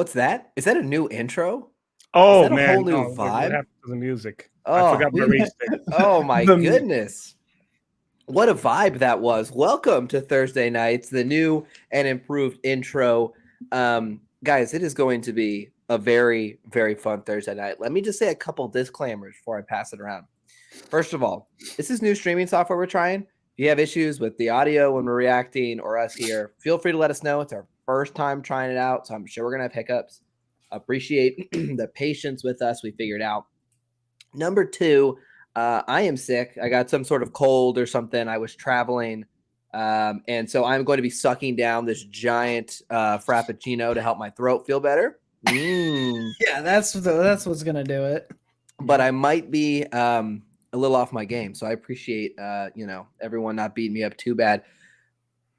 What's that? Is that a new intro? Is Oh that a whole man, new no, what vibe? happened to the music? I Oh, forgot my rage stick. oh my The goodness. What a vibe that was. Welcome to Thursday Nights, the new and improved intro. Guys, it is going to be a very, very fun Thursday night. Let me just say a couple disclaimers before I pass it around. First of all, this is new streaming software we're trying. If you have issues with the audio when we're reacting or us here, feel free to let us know. It's our first time trying it out, so I'm sure we're going to have hiccups. Appreciate the patience with us. We figured out. Number two, I am sick. I got some sort of cold or something. I was traveling. And so I'm going to be sucking down this giant Frappuccino to help my throat feel better. Yeah, that's what's gonna do it. But I might be a little off my game. So I appreciate everyone not beating me up too bad.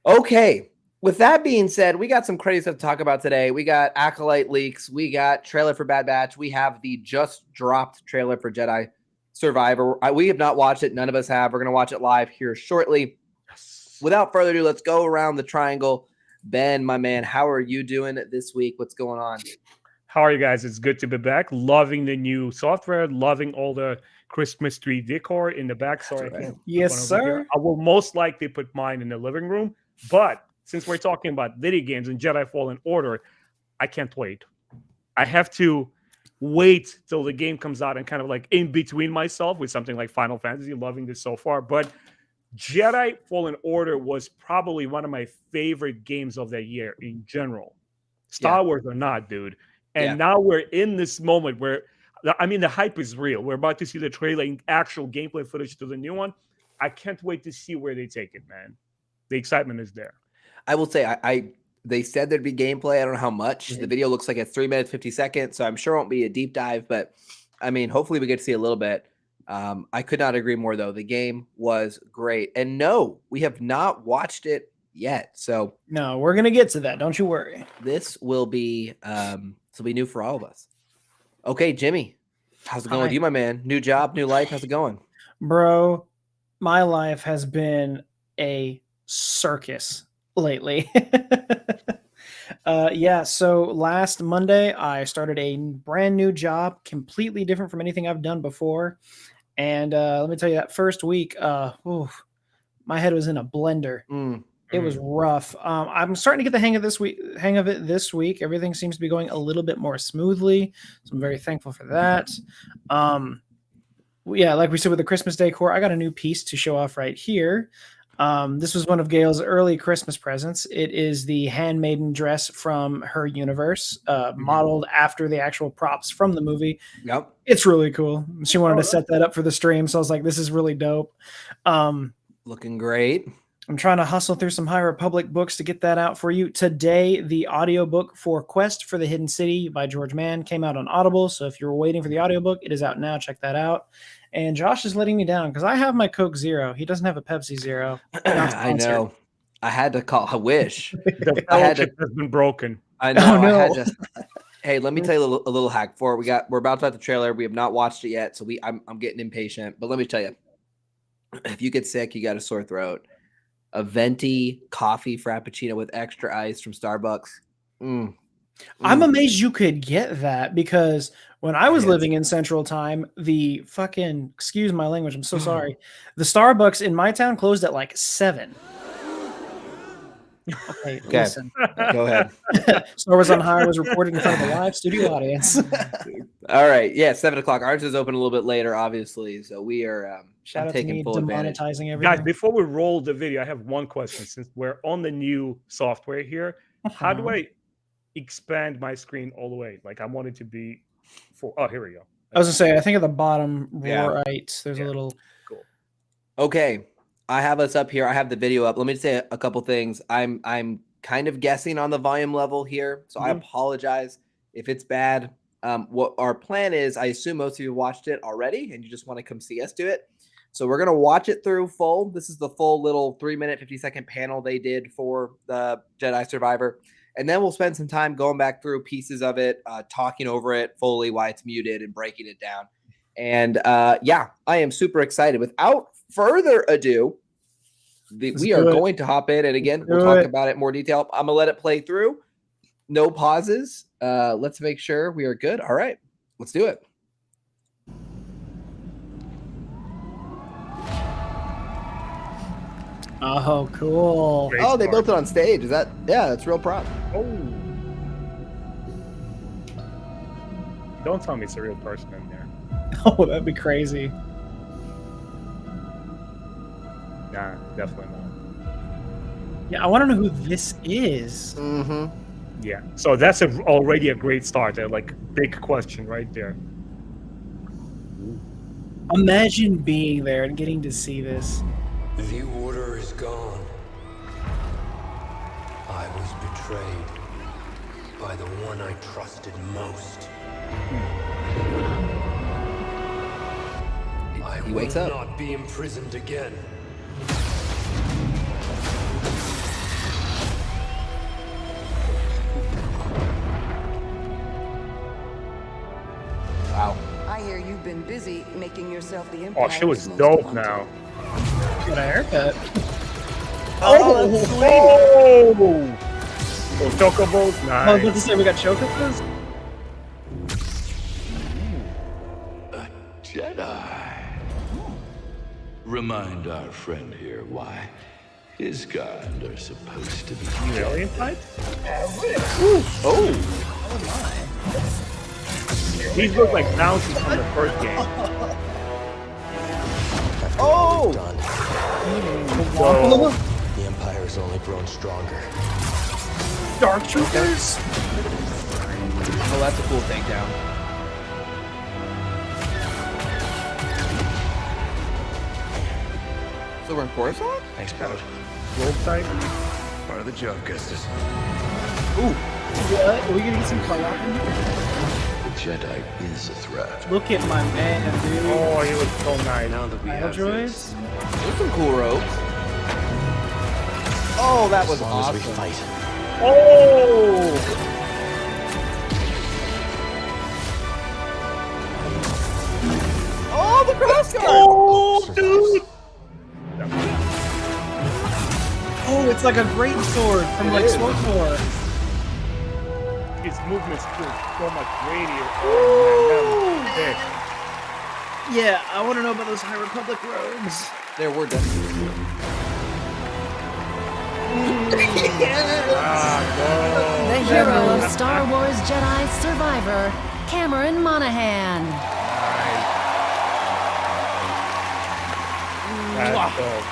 Okay. With that being said, we got some crazy stuff to talk about today. We got Acolyte leaks. We got trailer for Bad Batch. We have the just dropped trailer for Jedi Survivor. We have not watched it. None of us have. We're going to watch it live here shortly. Without further ado, let's go around the triangle. Ben, my man, how are you doing this week? What's going on? How are you guys? It's good to be back. Loving the new software. Loving all the Christmas tree decor in the back. Sorry, That's right. I can't. Yes, put one over here. sir. I will most likely put mine in the living room. But since we're talking about video games and Jedi Fallen Order, I can't wait. I have to wait till the game comes out and kind of like in between myself with something like Final Fantasy. Loving this so far. But Jedi Fallen Order was probably one of my favorite games of the year in general. Star Wars or not, dude. And now we're in this moment where, I mean, the hype is real. We're about to see the trailer and actual gameplay footage to the new one. I can't wait to see where they take it, man. The excitement is there. I will say, they said there'd be gameplay. I don't know how much. The video looks like it's 3 minutes, 50 seconds. So I'm sure it won't be a deep dive, but I mean, hopefully we get to see a little bit. I could not agree more, though. The game was great. And no, we have not watched it yet. So No, we're gonna get to that. Don't you worry. this will be new for all of us. Okay, Jimmy, how's it going with Hi. you, my man? New job, new life. How's it going? Bro, my life has been a circus lately. So last Monday I started a brand new job, completely different from anything I've done before. And let me tell you, that first week, my head was in a blender. It was rough. I'm starting to get the hang of it this week. Everything seems to be going a little bit more smoothly, so I'm very thankful for that. Like we said with the Christmas decor, I got a new piece to show off right here. This was one of Gail's early Christmas presents. It is the handmaiden dress from her universe, modeled after the actual props from the movie. Yep. It's really cool. She wanted to set that up for the stream, so I was like, this is really dope. Looking great. I'm trying to hustle through some High Republic books to get that out for you. Today, the audiobook for Quest for the Hidden City by George Mann came out on Audible. So if you're waiting for the audiobook, it is out now. Check that out. And Josh is letting me down because I have my Coke Zero. He doesn't have a Pepsi Zero. I know. I had to call. I wish. The fellowship has been broken. I know. Oh, no. I had to. Hey, let me tell you a little hack for it. We're about to have the trailer. We have not watched it yet, so I'm getting impatient. But let me tell you, if you get sick, you got a sore throat. A venti coffee frappuccino with extra ice from Starbucks. I'm amazed you could get that because when I was living in Central Time, the fucking, excuse my language, I'm so sorry, the Starbucks in my town closed at like 7. Okay. Listen. Go ahead. Star Wars on High was reported in front of a live studio audience. All right. Yeah, 7 o'clock. Ours is open a little bit later, obviously. So we are Shout out to me full advantage. demonetizing everything. Guys, before we roll the video, I have one question. Since we're on the new software here, how do I expand my screen all the way? Like I want it to be full. Oh, here we go. I was gonna say, I think at the bottom right, there's a little. Cool. Okay. I have us up here. I have the video up. Let me say a couple things. I'm kind of guessing on the volume level here, so I apologize if it's bad. What our plan is, I assume most of you watched it already, and you just want to come see us do it. So we're gonna watch it through full. This is the full little 3-minute, 50-second panel they did for the Jedi Survivor, and then we'll spend some time going back through pieces of it, talking over it fully, why it's muted, and breaking it down. And I am super excited. Without further ado, we are going to hop in, and again, we'll talk about it in more detail. I'm gonna let it play through. No pauses. Let's make sure we are good. All right, let's do it. Oh, cool. Great Oh, they start. built it on stage. Is that? Yeah, that's real prop. Oh. Don't tell me it's a real person in there. Oh, that'd be crazy. Nah, definitely not. Yeah, I want to know who this is. Mm-hmm. Yeah. So that's already a great start. Like big question right there. Imagine being there and getting to see this. The order is gone. I was betrayed by the one I trusted most. He wakes will up. not be imprisoned again. Wow. I hear you've been busy making yourself the Empire's Oh, she was most dope wanted. now. Got a haircut. Oh, that's Oh! Oh, chocobos, I was about to nice. say we got chocobos. Jedi. Remind our friend here why his kind are supposed to be. You alien type? Oh. These look like bounces from the first game. Oh. Done. So, The Empire has only grown stronger. Dark troopers. Oh, that's a cool takedown. So we're in Coruscant? Thanks, Pilot. roll type. Part of the job, Gustus. Ooh. What? Are we gonna get some co-op in here? The Jedi is a threat. Look at my man, dude. Oh, he looks so nice. Now that we Battle have droids. this, There's some cool ropes. Oh, that was As long awesome. as we fight. Oh! Oh, the crossguard. Oh, dude! Oh, it's like a great sword from It like is. SWTOR. His movements feel so much weightier. Oh, man, that was sick. Yeah, I want to know about those High Republic robes. There were definitely. Ah, The hero of Star Wars Jedi Survivor, Cameron Monaghan. That's dope.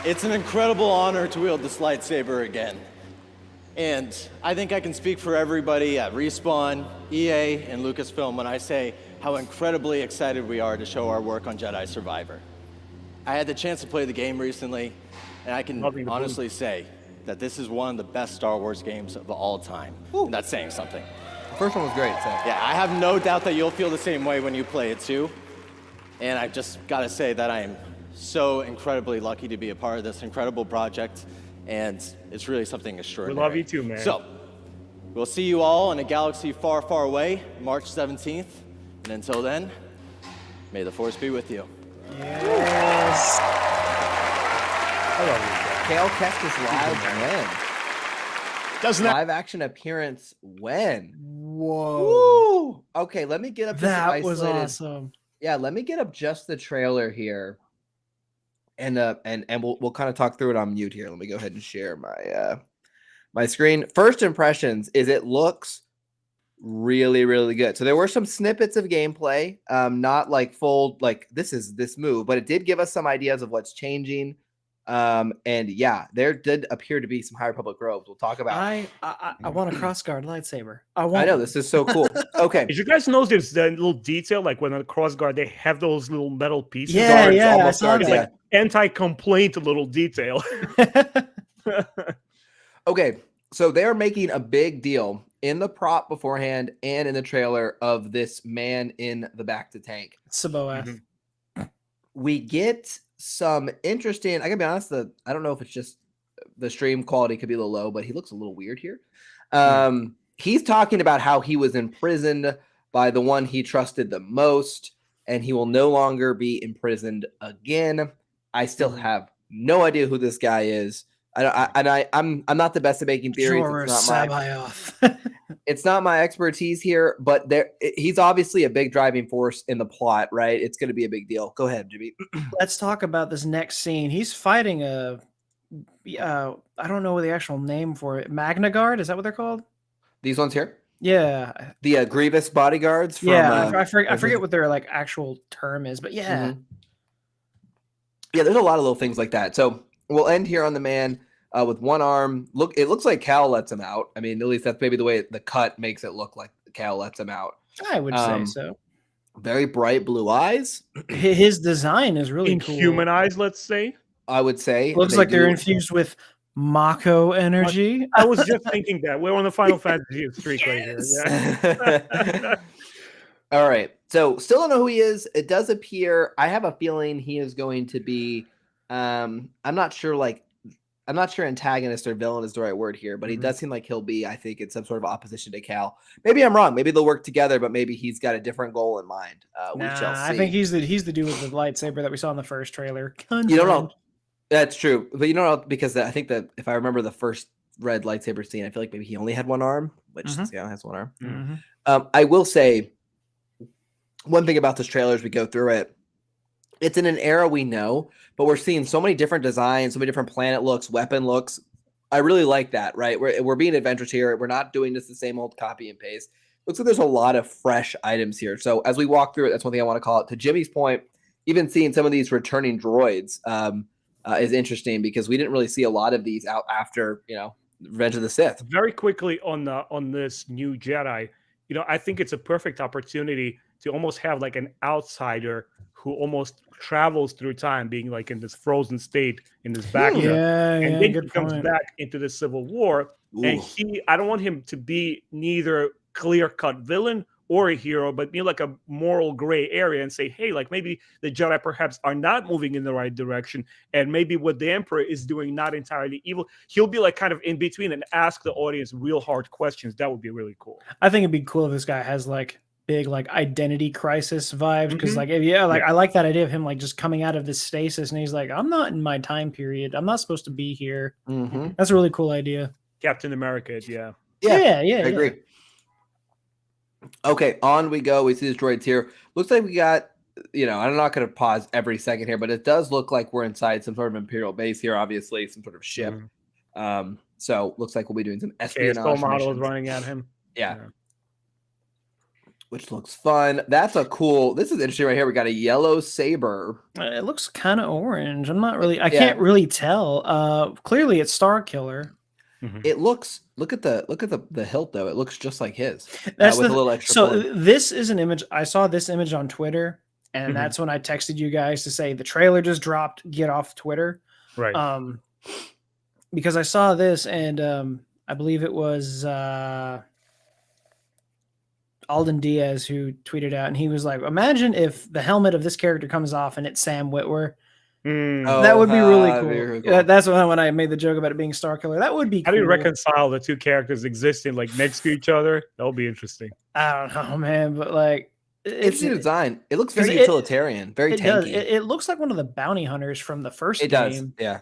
It's an incredible honor to wield this lightsaber again. And I think I can speak for everybody at Respawn, EA, and Lucasfilm when I say how incredibly excited we are to show our work on Jedi Survivor. I had the chance to play the game recently, and I can Loving the honestly say that this is one of the best Star Wars games of all time. And that's saying something. The first one was great. So. Yeah, I have no doubt that you'll feel the same way when you play it too. And I've just got to say that I am so incredibly lucky to be a part of this incredible project, and it's really something extraordinary. love you too, man. So, we'll see you all in a galaxy far, far away, March 17th. And until then, may the Force be with you. Yes. I love you. Kale Kestis live when? Doesn't that? Live action appearance when? Whoa. Woo! Okay, let me get up. just some That was isolated- awesome. Yeah, let me get up just the trailer here, and we'll kind of talk through it on mute here. Let me go ahead and share my my screen. First impressions is it looks really, really good. So there were some snippets of gameplay, not like full like this is this move, but it did give us some ideas of what's changing. And yeah, there did appear to be some High Republic robes. We'll talk about. I want a crossguard lightsaber. I I know this is so cool. Okay, Did you guys notice the little detail, like when on the crossguard they have those little metal pieces? Yeah, Guards, yeah, I almost saw guards, It's that. like anti-complaint little detail. Okay, so they're making a big deal in the prop beforehand and in the trailer of this man in the back to tank. Saboath. We get some interesting. I gotta be honest, I don't know if it's just the stream quality could be a little low, but he looks a little weird here. He's talking about how he was imprisoned by the one he trusted the most, and he will no longer be imprisoned again. I still have no idea who this guy is. I'm not the best at making theories. Jorah It's not my Sabayoth. it's not my expertise here, but he's obviously a big driving force in the plot, right? It's going to be a big deal. Go ahead, Jimmy. Let's talk about this next scene. He's fighting a I don't know the actual name for it. Magna Guard, is that what they're called? These ones here, Yeah. the Grievous bodyguards. From, I forget what their like actual term is, but yeah. Mhm. Yeah, there's a lot of little things like that. So we'll end here on the man with one arm. Look, it looks like Cal lets him out. I mean, at least that's maybe the way the cut makes it look like Cal lets him out. I would say so. Very bright blue eyes. His design is really cool. Inhumanized, let's say. I would say Looks like they're infused with Mako energy. I was just thinking that we're on the Final Fantasy streak right here. Yeah. All right. So still don't know who he is. It does appear. I have a feeling he is going to be. I'm not sure antagonist or villain is the right word here, but he does seem like he'll be, I think, in some sort of opposition to Cal. Maybe I'm wrong. Maybe they'll work together, but maybe he's got a different goal in mind. We shall see. I think he's the dude with the lightsaber that we saw in the first trailer. You don't know. That's true, but you don't know because I think that if I remember the first red lightsaber scene, I feel like maybe he only had one arm, which this guy has one arm. I will say one thing about this trailer as we go through it. It's in an era we know, but we're seeing so many different designs, so many different planet looks, weapon looks. I really like that, right? We're being adventurous here. We're not doing just the same old copy and paste. Looks like there's a lot of fresh items here. So as we walk through it, that's one thing I want to call it. To Jimmy's point, even seeing some of these returning droids is interesting because we didn't really see a lot of these out after, Revenge of the Sith. Very quickly on this new Jedi, I think it's a perfect opportunity to almost have like an outsider who almost travels through time, being like in this frozen state in this background. And then he comes back into the Civil War. Ooh. And I don't want him to be neither clear-cut villain or a hero, but be like a moral gray area and say, hey, like maybe the Jedi perhaps are not moving in the right direction. And maybe what the Emperor is doing, not entirely evil. He'll be like kind of in between and ask the audience real hard questions. That would be really cool. I think it'd be cool if this guy has like big like identity crisis vibes because I like that idea of him like just coming out of this stasis and he's like, I'm not in my time period, I'm not supposed to be here. That's a really cool idea. Captain America. Yeah I agree. Okay, on we go. We see the droids here. Looks like we got, I'm not going to pause every second here, but it does look like we're inside some sort of Imperial base here, obviously, some sort of ship. So looks like we'll be doing some espionage models running at him. Yeah. Which looks fun. This is interesting right here. We got a yellow saber. It looks kind of orange. I can't really tell. Clearly it's Star Killer. It looks, look at the hilt though. It looks just like his. That's with a little extra. So this is an image. I saw this image on Twitter and that's when I texted you guys to say the trailer just dropped, get off Twitter. Right. Because I saw this and I believe it was Alden Diaz who tweeted out and he was like, imagine if the helmet of this character comes off and it's Sam Witwer. That would be really cool. Cool. That's when I made the joke about it being Star Killer. That would be cool. How do you reconcile the two characters existing like next to each other? That would be interesting. I don't know, man, but like it's the design. It looks very utilitarian, very tanky. It looks like one of the bounty hunters from the first game. Does. Yeah.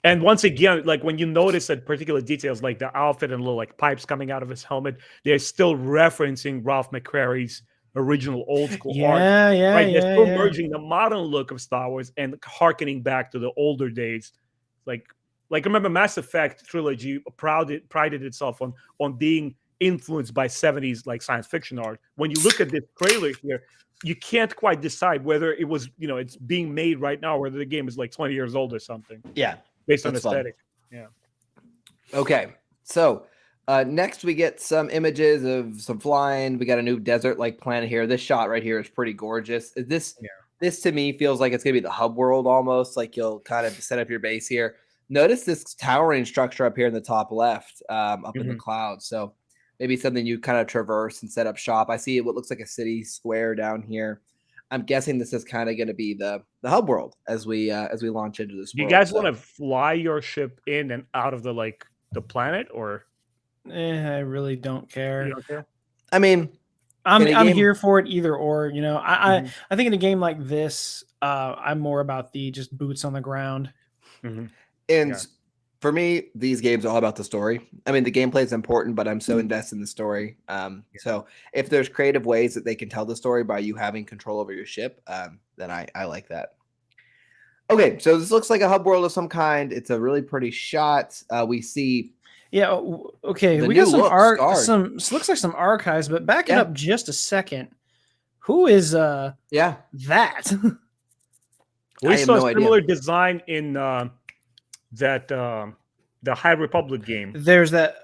And once again, like when you notice that particular details, like the outfit and little like pipes coming out of his helmet, they're still referencing Ralph McQuarrie's original old school art. They're still merging the modern look of Star Wars and harkening back to the older days. Like remember Mass Effect trilogy prided itself on being influenced by 70s like science fiction art. When you look at this trailer here, you can't quite decide whether it was, it's being made right now or whether the game is like 20 years old or something. Yeah. Based on aesthetic. Fun. Yeah. Okay. So next we get some images of some flying. We got a new desert-like planet here. This shot right here is pretty gorgeous. This to me feels like it's gonna be the hub world almost. Like you'll kind of set up your base here. Notice this towering structure up here in the top left, up in the clouds. So maybe something you kind of traverse and set up shop. I see what looks like a city square down here. I'm guessing this is kind of going to be the hub world as we launch into this. Do you guys want to fly your ship in and out of the planet, or? I really don't care. You don't care? I mean, I'm here for it either or. I think in a game like this, I'm more about the just boots on the ground. And Yeah. for me, these games are all about the story. I mean, the gameplay is important, but I'm so invested in the story. So if there's creative ways that they can tell the story by you having control over your ship, then I like that. Okay, so this looks like a hub world of some kind. It's a really pretty shot. We see Yeah. Okay. The We got new some look, art. scarred. Looks like some archives, but back it Yeah. up just a second. Who is yeah, that? We I have saw no a idea. similar design in the High Republic game. There's that.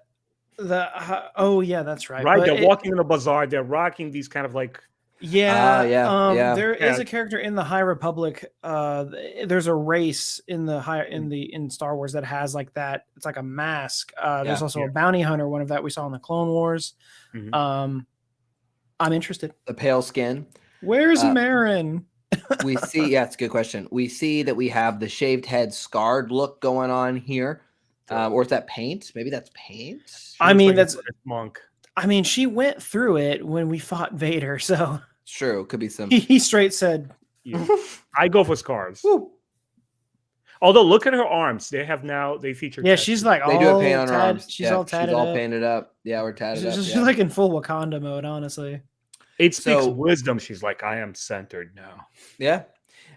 Oh yeah, that's right. Right, But they're walking in the bazaar. They're rocking these kind of like Yeah, yeah. there is Yeah. a character in the High Republic. There's a race in the in Star Wars that has like that. It's like a mask. There's also Yeah. a bounty hunter. One of that we saw in the Clone Wars. Mhm. I'm interested. the pale skin. Where's Uh, Marin? We see, yeah, it's a good question. We see that we have the shaved head, scarred look going on here. Or is that paint? Maybe that's paint. I looks mean, like a that's. Buddhist monk. I mean, she went through it when we fought Vader, so It's true. Could be some. he straight said, Yeah. I go for scars. Although look at her arms. They feature "Yeah, tattoos. she's like They all do have paint on her tatted- arms. She's Yeah, all tatted she's all up. painted up. Yeah, we're tatted up. She's Yeah. like in full Wakanda mode, honestly. It speaks So- wisdom. She's like, I am centered now. Yeah.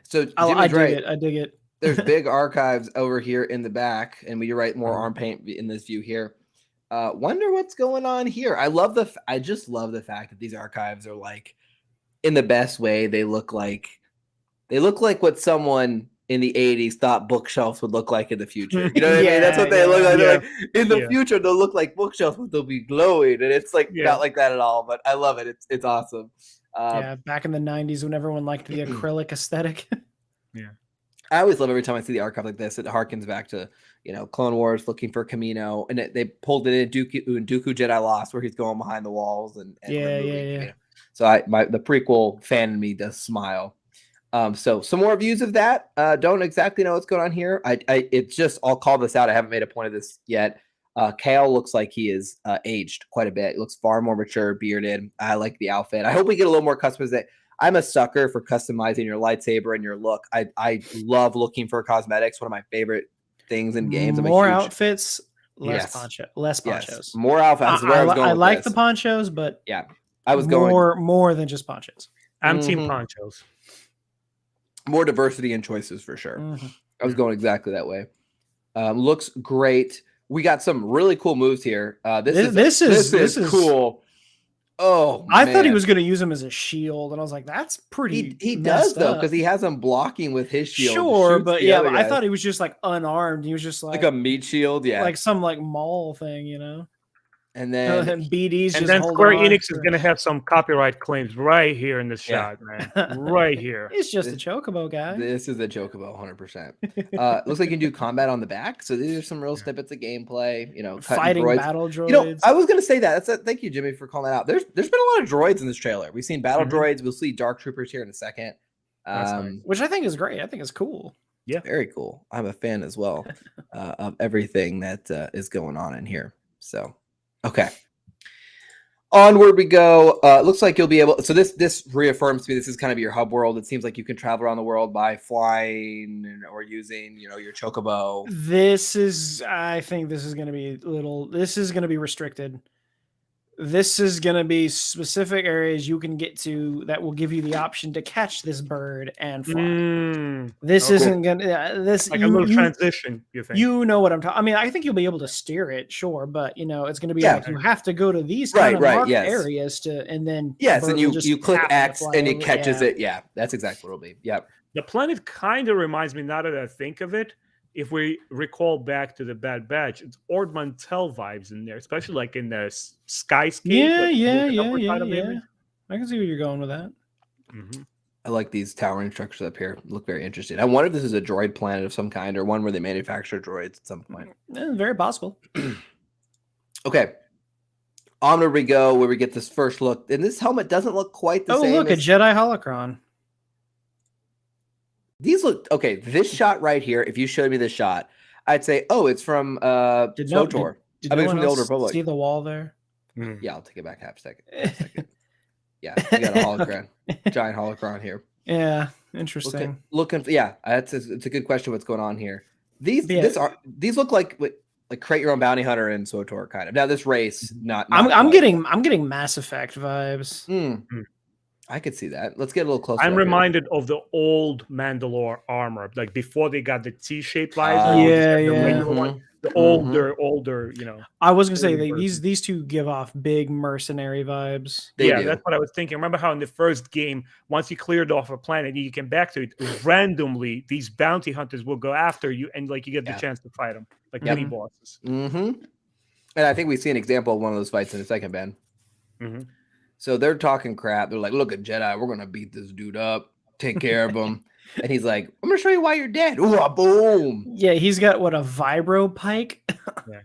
So I Jimmy's dig right. it. I dig it. There's big archives over here in the back, and we write more Mhm. arm paint in this view here. Wonder what's going on here. I just love the fact that these archives are like, in the best way, they look like what someone in the 80s thought bookshelves would look like in the future. You know what I mean? That's what they look like. They're like, in the Yeah. future, they'll look like bookshelves, but they'll be glowing, and it's like Yeah. not like that at all. But I love it. It's awesome. Yeah, back in the 90s when everyone liked the acrylic aesthetic. I always love every time I see the archive like this. It harkens back to, Clone Wars looking for Camino, and they pulled it in Dooku Jedi Lost, where he's going behind the walls and Yeah, removing yeah. Camino. So the prequel fan in me does smile. So some more views of that. Don't exactly know what's going on here. I'll call this out. I haven't made a point of this yet. Kale looks like he is aged quite a bit. He looks far more mature, bearded. I like the outfit. I hope we get a little more customization. I'm a sucker for customizing your lightsaber and your look. I love looking for cosmetics. One of my favorite things in games. More outfits, less Yes. less Yes, ponchos. more outfits. Where I was going I with like this. the ponchos, but Yeah, I was going more than just ponchos. I'm Team Mhm. Ponchos. more diversity in choices for sure. Mhm. I was going exactly that way. Looks great. We got some really cool moves here. This is cool. Oh, I thought he man. was going to use him as a shield, and I was like, "That's pretty." He does messed though, up. because he has him blocking with his shield. Sure, shoots but the yeah, other but I guys. thought he was just like unarmed. He was just like a meat shield, yeah. like some like mall thing, and then and BD's And just then holding Square on Enix is for- going to have some copyright claims right here in this Yeah. shot, man. Right here. It's just a chocobo guy. this is a chocobo, 100%. Looks like you can do combat on the back. So these are some real snippets of gameplay. cutting Fighting droids. battle droids. I was gonna say that. Thank you, Jimmy, for calling that out. There's been a lot of droids in this trailer. We've seen battle Mhm. droids. We'll see dark troopers here in a second. That's nice. Which I think is great. I think it's cool. Very cool. I'm a fan as well of everything that is going on in here. So, okay. Onward we go. Looks like you'll be able. So this reaffirms to me this is kind of your hub world. It seems like you can travel around the world by flying or using, your chocobo. I think this is going to be this is going to be restricted. This is going to be specific areas you can get to that will give you the option to catch this bird and fly. This Okay. isn't going to, this, Like a little transition, you think? you know what I'm talking. I mean, I think you'll be able to steer it, sure, but it's going to be Yeah. like you have to go to these Right, kind of right, marked yes. areas and then Yes, bird and will just you click happen to X fly and it over- catches yeah. it. Yeah, that's exactly what it'll be. Yep. The planet kind of reminds me, now that I think of it, if we recall back to the Bad Batch, it's Ord Mantell vibes in there, especially like in the skyscape. Yeah. I can see where you're going with that. Mm-hmm. I like these towering structures up here. Look very interesting. I wonder if this is a droid planet of some kind or one where they manufacture droids at some point. Very possible. Okay. Onward we go, where we get this first look. And this helmet doesn't look quite the same. Look, a as- Jedi holocron. These look okay. This shot right here, if you showed me this shot, I'd say, oh, it's from Did no- SWTOR. Did I no mean, it's one from the Old else Republic. see the wall there? Yeah, I'll take it back half a second. Yeah, we got a holocron, giant holocron here. Yeah, interesting. Looking yeah, it's a good question. What's going on here? These look like create your own bounty hunter in SWTOR kind of. Now this race, not I'm quite. getting Mass Effect vibes. I could see that. Let's get a little closer. I'm up here. reminded of the old Mandalore armor, like before they got the T-shaped visor. Oh, The regular one, the older, I was gonna say early these two give off big mercenary vibes. They do. That's what I was thinking. Remember how in the first game, once you cleared off a planet, you came back to it randomly. These bounty hunters will go after you, and like you get the chance to fight them, like mini bosses. And I think we see an example of one of those fights in a second, Ben. So they're talking crap. They're like, "Look at Jedi. We're gonna beat this dude up, take care of him." And he's like, "I'm gonna show you why you're dead." Ooh, boom. Yeah, he's got what, a vibro pike?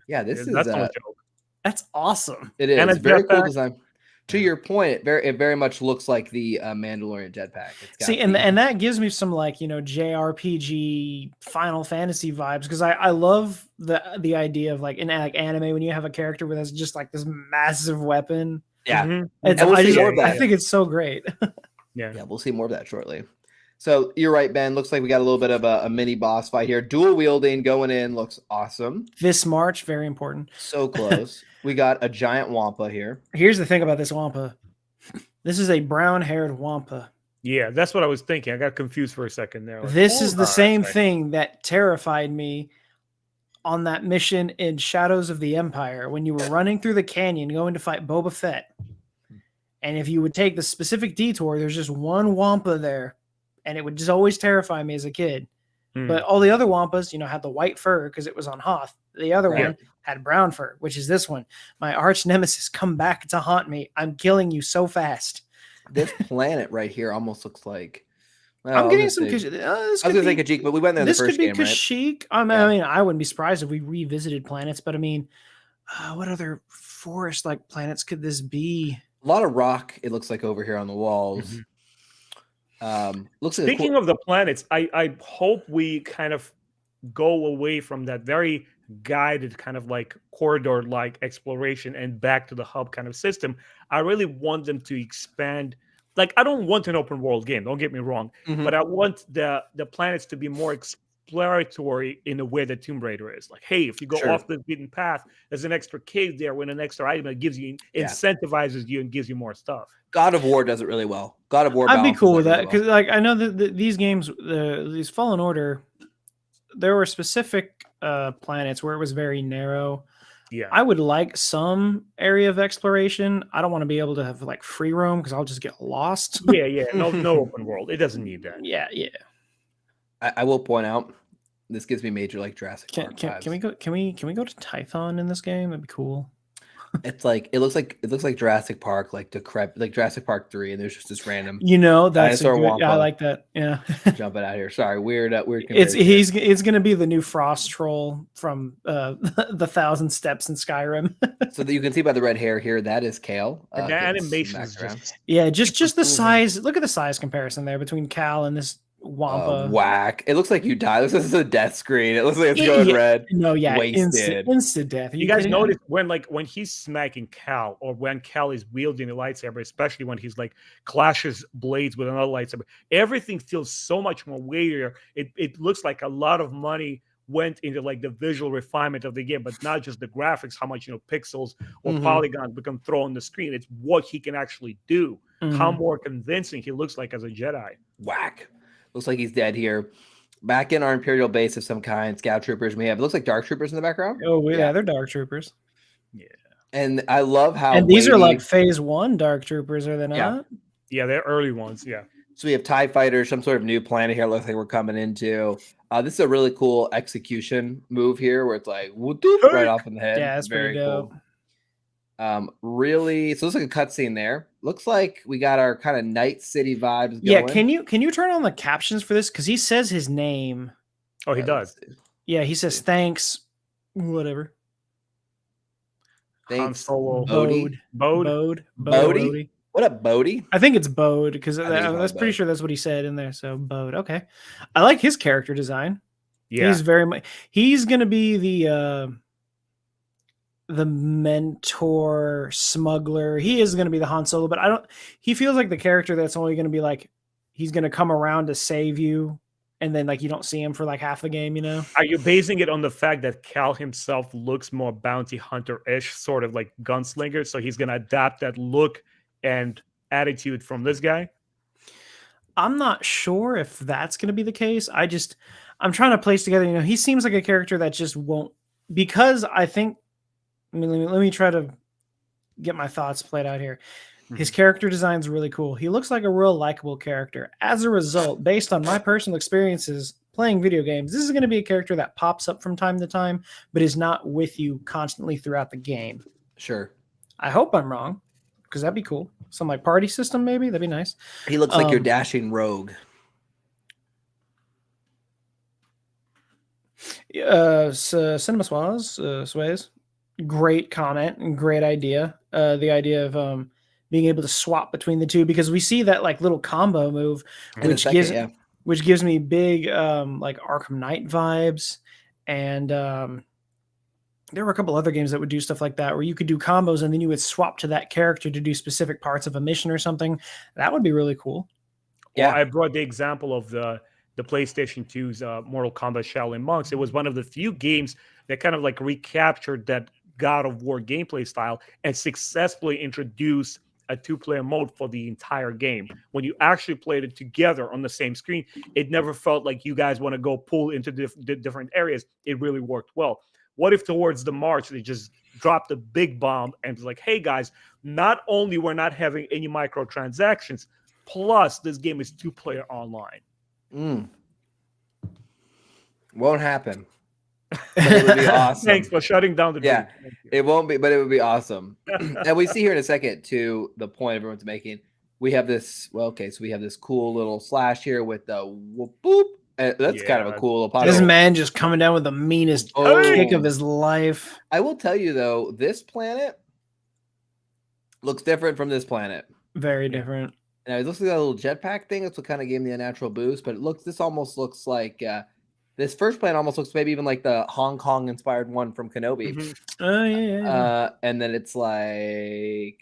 Yeah, this is that's no joke. That's awesome. It is. And It's very cool jetpack. design. To your point, it very much looks like the Mandalorian jetpack. It's got See, and that gives me some like, JRPG Final Fantasy vibes, because I love the idea of like in like anime when you have a character with just like this massive weapon. yeah, I think it's so great. yeah, we'll see more of that shortly. So you're right, Ben. Looks like we got a little bit of a mini boss fight here. Dual wielding going in looks awesome. This March, very important. So close. We got a giant Wampa here. Here's the thing about this Wampa. This is a brown-haired Wampa. Yeah, that's what I was thinking. I got confused for a second there. Like, This is the same right. thing that terrified me on that mission in Shadows of the Empire when you were running through the canyon going to fight Boba Fett. And if you would take the specific detour, there's just one Wampa there. And it would just always terrify me as a kid. But all the other Wampas, had the white fur because it was on Hoth. The other one had brown fur, which is this one. My arch nemesis, come back to haunt me. I'm killing you so fast. This planet right here almost looks like. I'm getting some. I was going to say Kashyyyk, but we went there in the first game, right? This could be Kashyyyk. I mean, I wouldn't be surprised if we revisited planets, but I mean, what other forest-like planets could this be? A lot of rock, it looks like, over here on the walls. Looks like Speaking of the planets, I hope we kind of go away from that very guided kind of like corridor-like exploration and back to the hub kind of system. I really want them to expand. Like, I don't want an open world game, don't get me wrong, but I want the planets to be more exploratory in a way that Tomb Raider is. Like, hey, if you go off the beaten path, there's an extra cave there with an extra item that gives you, incentivizes you and gives you more stuff. God of War does it really well. God of War. I'd be cool with that because, like, I know that these games, these Fallen Order, there were specific planets where it was very narrow. Yeah, I would like some area of exploration. I don't want to be able to have like free roam because I'll just get lost. Yeah. No open world. It doesn't need that. Yeah. I will point out, this gives me major like Jurassic Park vibes. Can we go to Tython in this game? That'd be cool. It's like it looks like Jurassic Park, like Jurassic Park 3, and there's just this random. That's dinosaur Wampa. I like that. Yeah, jumping out here. Sorry, weird. It's gonna be the new Frost Troll from the Thousand Steps in Skyrim. So that you can see by the red hair here, that is Kale. The animation is just the size. Look at the size comparison there between Cal and this Wampa. Whack! It looks like you die. This is a death screen. It looks like it's going red. No, wasted. Instant death. You guys notice when he's smacking Cal, or when Cal is wielding a lightsaber, especially when he's like clashes blades with another lightsaber, everything feels so much more weightier. It looks like a lot of money went into like the visual refinement of the game, but not just the graphics, how much pixels or polygons become thrown on the screen. It's what he can actually do. How more convincing he looks like as a Jedi. Whack. Looks like he's dead here. Back in our Imperial base of some kind, scout troopers. We have. It looks like dark troopers in the background. Oh yeah, they're dark troopers. Yeah, and I love how. And these are like Phase 1 dark troopers, are they not? Yeah, they're early ones. Yeah. So we have TIE fighters, some sort of new planet here. Looks like we're coming into. This is a really cool execution move here, where it's like right off in the head. Yeah, that's very dope. Cool. Really, so it looks like a cutscene there. Looks like we got our kind of Night City vibes going. Yeah, can you turn on the captions for this? Because he says his name. Oh, he does. Yeah, he says thanks, whatever. Thanks, Bode. What up, Bodie? I think it's Bode because that's pretty sure that's what he said in there. So Bode, okay. I like his character design. Yeah, he's gonna be the mentor smuggler. He is going to be the Han Solo, but he feels like the character that's only going to be like, he's going to come around to save you and then like you don't see him for like half the game, you know? Are you basing it on the fact that Cal himself looks more bounty hunter-ish, sort of like gunslinger, so he's gonna adapt that look and attitude from this guy? I'm not sure if that's going to be the case. I'm trying to place together, you know, he seems like a character that just won't, because I think, let me try to get my thoughts played out here. His character design is really cool. He looks like a real likable character. As a result, based on my personal experiences playing video games, this is going to be a character that pops up from time to time, but is not with you constantly throughout the game. Sure. I hope I'm wrong, because that'd be cool. Some like party system, maybe that'd be nice. He looks like your dashing rogue. Cinema Sways, great comment and great idea. The idea of being able to swap between the two, because we see that like little combo move, which gives me big like Arkham Knight vibes, and there were a couple other games that would do stuff like that, where you could do combos and then you would swap to that character to do specific parts of a mission or something. That would be really cool. Yeah, well, I brought the example of the PlayStation 2's Mortal Kombat Shaolin Monks. It was one of the few games that kind of like recaptured that God of War gameplay style and successfully introduced a 2-player mode for the entire game. When you actually played it together on the same screen, it never felt like you guys want to go pull into different areas. It really worked well. What if towards the March they just dropped a big bomb and was like, hey guys, not only we're not having any microtransactions, plus this game is 2-player online. Won't happen. But it would be awesome. Thanks for shutting down the dream. It won't be, but it would be awesome. And we see here in a second, to the point everyone's making, we have this, so we have this cool little slash here with the whoop boop. That's kind of a cool little This man just coming down with the meanest kick of his life. I will tell you though, this planet looks different from this planet. Very different. Now it looks like that little jetpack thing. That's what kind of gave me a natural boost. But this almost looks like this first planet almost looks maybe even like the Hong Kong inspired one from Kenobi. Oh yeah. And then it's like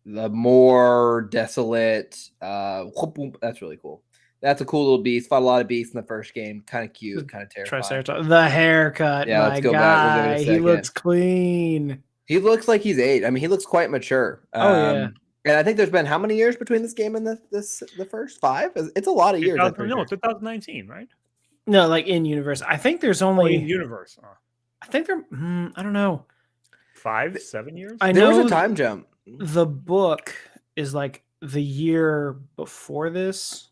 the more desolate. That's really cool. That's a cool little beast. Fought a lot of beasts in the first game. Kind of cute, kind of terrifying. Triceratops. The haircut. Yeah, let's go back. We'll give it a second. He looks clean. He looks like he's 8. I mean, he looks quite mature. Yeah. And I think there's been how many years between this game and the first 5? It's a lot of years. 2019, right? No, like in universe. I think there's only in universe. I think there. I don't know. 5-7 years. There was a time jump. The book is like the year before this.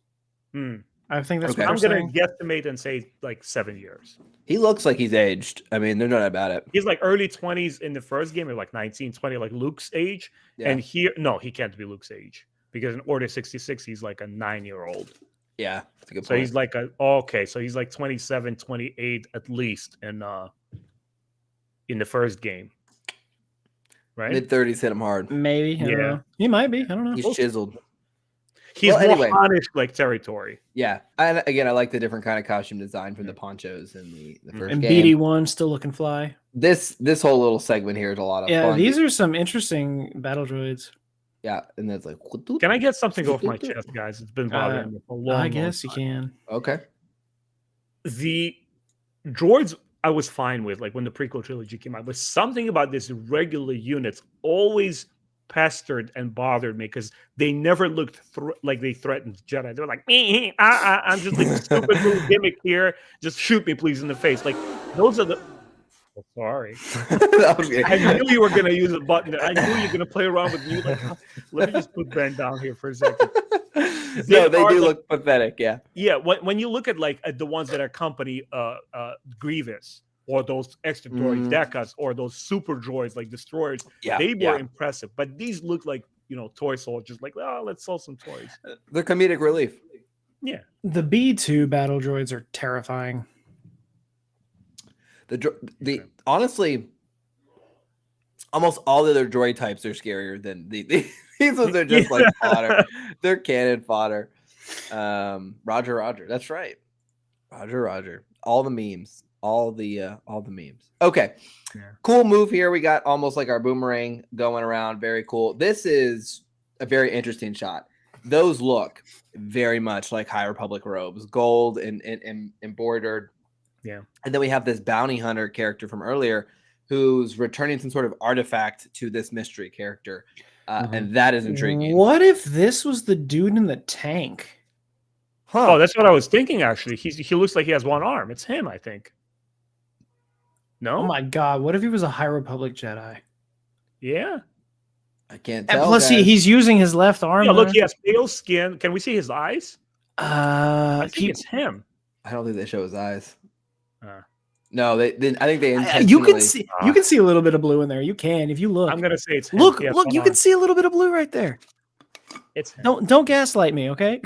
I think that's what I'm going to guesstimate and say like 7 years. He looks like he's aged. I mean, they're not about it. He's like early 20s in the first game, or like 19, 20, like Luke's age. Yeah. And here, no, he can't be Luke's age, because in Order 66, he's like a 9-year-old. Yeah, that's a good point. So he's like so he's like 27, 28 at least in the first game. Right? Mid-30s hit him hard. Maybe. Yeah. He might be. I don't know. He's chiseled. He's more Hanish like territory. Yeah. And again, I like the different kind of costume design from the ponchos in the first and game. BD1 still looking fly. This whole little segment here is a lot of fun. Yeah, these are some interesting battle droids. Yeah, and that's like, can I get something off my chest, guys? It's been bothering me for a long I guess long you can. Okay. The droids I was fine with, like when the prequel trilogy came out, but something about these regular units always pestered and bothered me, because they never looked like they threatened Jedi. They were like, I'm just like a stupid little gimmick here. Just shoot me, please, in the face. Like, those are the. Oh, sorry. I knew you were going to use a button. I knew you were going to play around with you. Like, let me just put Ben down here for a second. No, they do look pathetic. Yeah. Yeah. When you look at like at the ones that accompany Grievous, or those extra droid Decas, or those super droids like destroyers, they were impressive. But these look like, toy soldiers. Like, let's sell some toys. They're comedic relief. Yeah. The B2 battle droids are terrifying. Honestly, almost all the other droid types are scarier than these ones are just like fodder. They're cannon fodder. Roger. That's right. Roger. All the memes. All the memes. Okay. Yeah. Cool move here. We got almost like our boomerang going around. Very cool. This is a very interesting shot. those look very much like High Republic robes, gold and embroidered. Yeah. And then we have this bounty hunter character from earlier who's returning some sort of artifact to this mystery character. And that is intriguing. What if this was the dude in the tank? Oh, that's what I was thinking, actually. He looks like he has one arm. It's him, I think. No? Oh my god, what if he was a High Republic Jedi? Yeah. I can't And tell. plus, he's using his left arm. Yeah, look, he has pale skin. Can we see his eyes? I think He- it's him. I don't think they show his eyes. Uh. No, they I think they intentionally. you can see a little bit of blue in there. You can if you look. I'm gonna say it's him. Look, He has look, one you arm. can see a little bit of blue right there. It's him. Don't gaslight me, okay?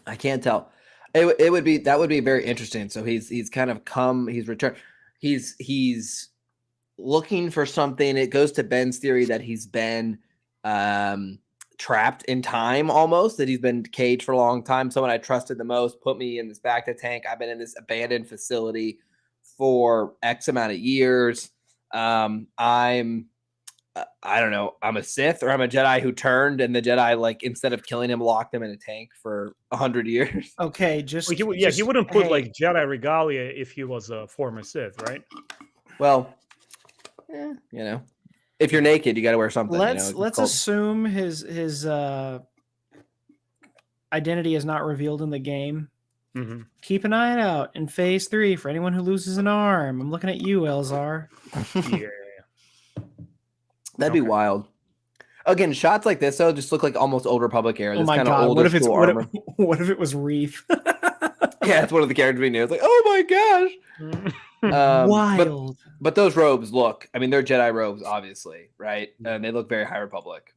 I can't tell. It would be very interesting. So he's kind of he's returned. He's looking for something. It goes to Ben's theory that he's been trapped in time almost, that he's been caged for a long time. Someone I trusted the most put me in this back to tank. I've been in this abandoned facility for X amount of years. I don't know. I'm a Sith or I'm a Jedi who turned, and the Jedi, like, instead of killing him, locked him in a tank for 100 years. Okay, Well, he wouldn't put like Jedi regalia if he was a former Sith, right? Well, if you're naked, you got to wear something. Let's assume his identity is not revealed in the game. Mm-hmm. Keep an eye out in Phase 3 for anyone who loses an arm. I'm looking at you, Elzar. Yeah. That'd be wild. Again, shots like this though just look like almost Old Republic era. Oh This my kind of god! old What if it's school what armor. if it was Reef? Yeah, it's one of the characters we knew. It's like, oh my gosh, Wild. But those robes look. I mean, they're Jedi robes, obviously, right? And they look very High Republic.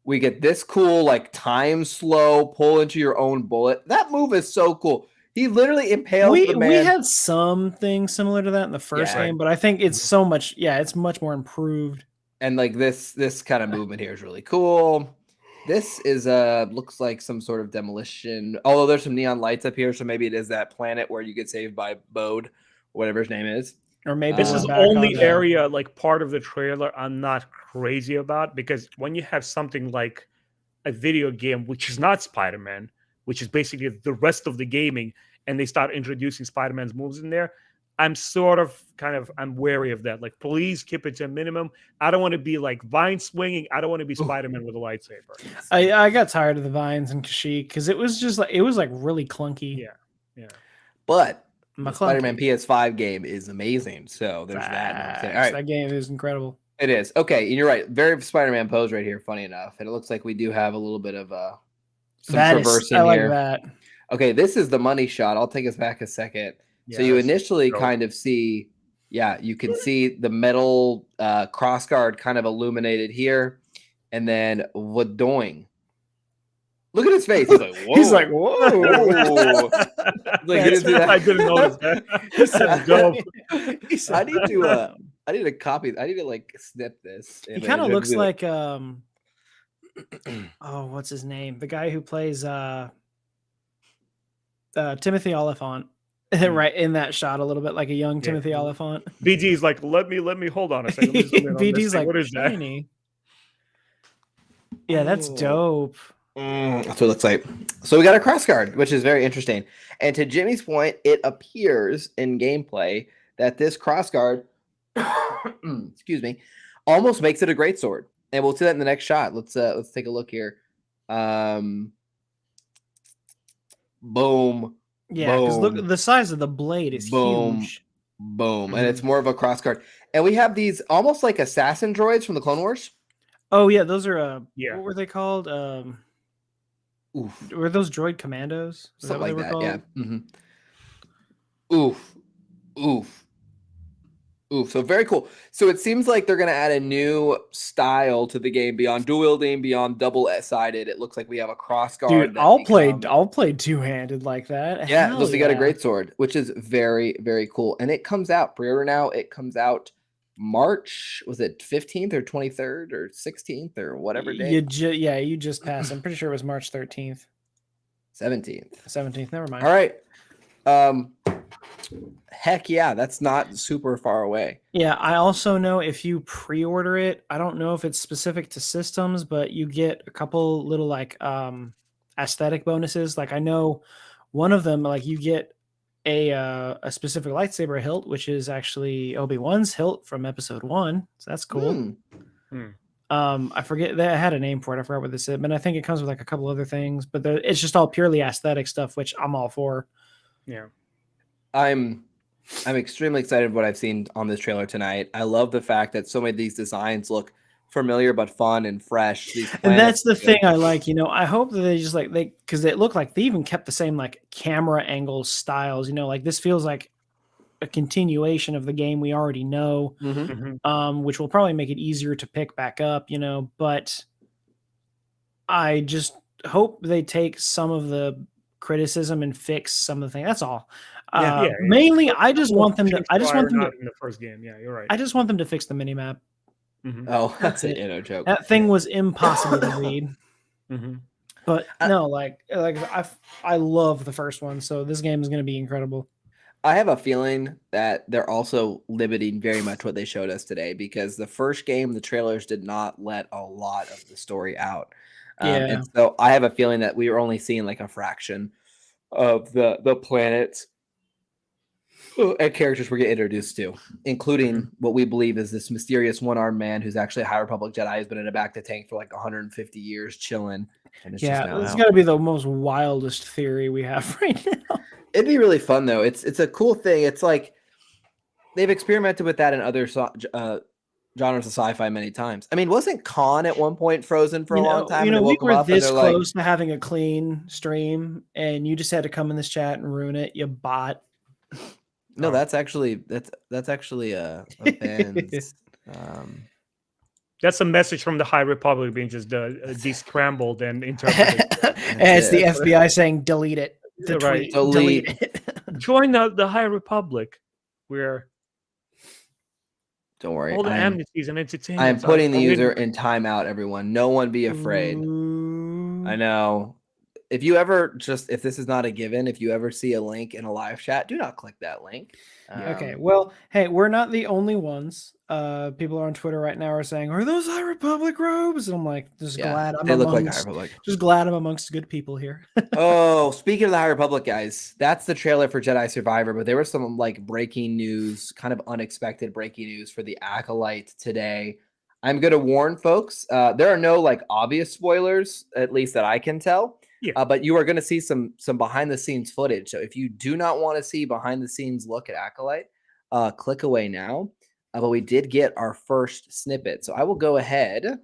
We get this cool like time slow pull into your own bullet. That move is so cool. He literally impales the man. We had something similar to that in the first Yeah. game, but I think it's so much. Yeah, it's much more improved. And like this kind of movement here is really cool. This is looks like some sort of demolition. Although there's some neon lights up here, so maybe it is that planet where you get saved by Bode, whatever his name is. Or maybe This we're is back only on area, like part of the trailer, I'm not crazy about, because when you have something like a video game, which is not Spider-Man, which is basically the rest of the gaming, and they start introducing Spider-Man's moves in there, I'm I'm wary of that. Like, please keep it to a minimum. I don't want to be like vine swinging. I don't want to be Spider-Man with a lightsaber. I got tired of the vines and Kashyyyk because it was just like really clunky. Yeah. But the McClunky. Spider-Man PS5 game is amazing. So there's that. All right. That game is incredible. It is. Okay, and you're right. Very Spider-Man pose right here, funny enough. And it looks like we do have a little bit of some traversing I like here. that. Okay, this is the money shot. I'll take us back a second. So you initially kind of see, you can see the metal crossguard kind of illuminated here. And then Wadoing. Look at his face. He's like, whoa. He's like, whoa. Like, he didn't see that. I didn't notice that. This is dope. I need to copy. I need to like snip this. He kind of looks like what's his name? The guy who plays Timothy Oliphant. Right in that shot, a little bit like a young Timothy Oliphant. BD's like, let me hold on a second. BD's like, what is shiny. Yeah, that's dope. That's what it looks like. So we got a crossguard, which is very interesting. And to Jimmy's point, it appears in gameplay that this crossguard, excuse me, almost makes it a greatsword. And we'll see that in the next shot. Let's take a look here. Boom. Yeah, because look, the size of the blade is huge. Boom. And it's more of a crossguard. And we have these almost like assassin droids from the Clone Wars. Oh yeah, those are what were they called? Were those droid commandos? Is Something like that, called? yeah. Mm-hmm. Oof. So very cool. So it seems like they're going to add a new style to the game beyond dual wielding, beyond double-sided. It looks like we have a crossguard. Dude, I'll play two-handed like that. Yeah, it looks like you got a great sword, which is very, very cool. And it comes out pre-order now. It comes out March, was it 15th or 23rd or 16th or whatever day? You just passed. I'm pretty sure it was March 13th. 17th. 17th. Never mind. All right. Heck yeah, that's not super far away. Yeah, I also know if you pre-order it, I don't know if it's specific to systems, but you get a couple little like aesthetic bonuses. Like I know one of them, like you get a specific lightsaber hilt, which is actually Obi-Wan's hilt from episode 1. So that's cool. I forget that I had a name for it. I forgot what this is, but I think it comes with like a couple other things, but it's just all purely aesthetic stuff, which I'm all for. Yeah. I'm extremely excited what I've seen on this trailer tonight. I love the fact that so many of these designs look familiar but fun and fresh. And that's the thing I like, I hope that they just because it looked like they even kept the same like camera angle styles, like this feels like a continuation of the game we already know, which will probably make it easier to pick back up, but I just hope they take some of the criticism and fix some of the things. That's all. Mainly, I just want them to. I just want them to. In the first game, yeah, you're right. I just want them to fix the minimap. Oh, that's a joke. That thing was impossible to read. But no, I love the first one, so this game is going to be incredible. I have a feeling that they're also limiting very much what they showed us today, because the first game, the trailers did not let a lot of the story out. And so I have a feeling that we were only seeing like a fraction of the planets and characters we're getting introduced to, including what we believe is this mysterious one-armed man who's actually a High Republic Jedi, has been in a back to tank for like 150 years chilling. And it's got to be the most wildest theory we have right now. It'd be really fun though. It's a cool thing. It's like they've experimented with that in other genres of sci-fi many times. I mean, wasn't Khan at one point frozen for a long time? We were this close to having a clean stream, and you just had to come in this chat and ruin it. You bot. No, that's actually a Ben's. That's a message from the High Republic being just descrambled and interpreted. And it's the FBI saying delete it. Right. Delete it. Join the High Republic, where don't worry, all the amnesties and entertainment. I am putting the user in timeout. Everyone, no one be afraid. I know. If this is not a given, if you ever see a link in a live chat, do not click that link. Okay. Well, hey, we're not the only ones. People on Twitter right now are saying, "Are those High Republic robes?" And I'm like, glad I'm they look like High Republic. Just glad I'm amongst good people here. Oh, speaking of the High Republic, guys, that's the trailer for Jedi Survivor. But there was some like breaking news, kind of unexpected breaking news for the Acolyte today. I'm going to warn folks. There are no like obvious spoilers, at least that I can tell. Yeah. But you are going to see some behind the scenes footage. So if you do not want to see behind the scenes look at Acolyte, click away now. But we did get our first snippet. So I will go ahead.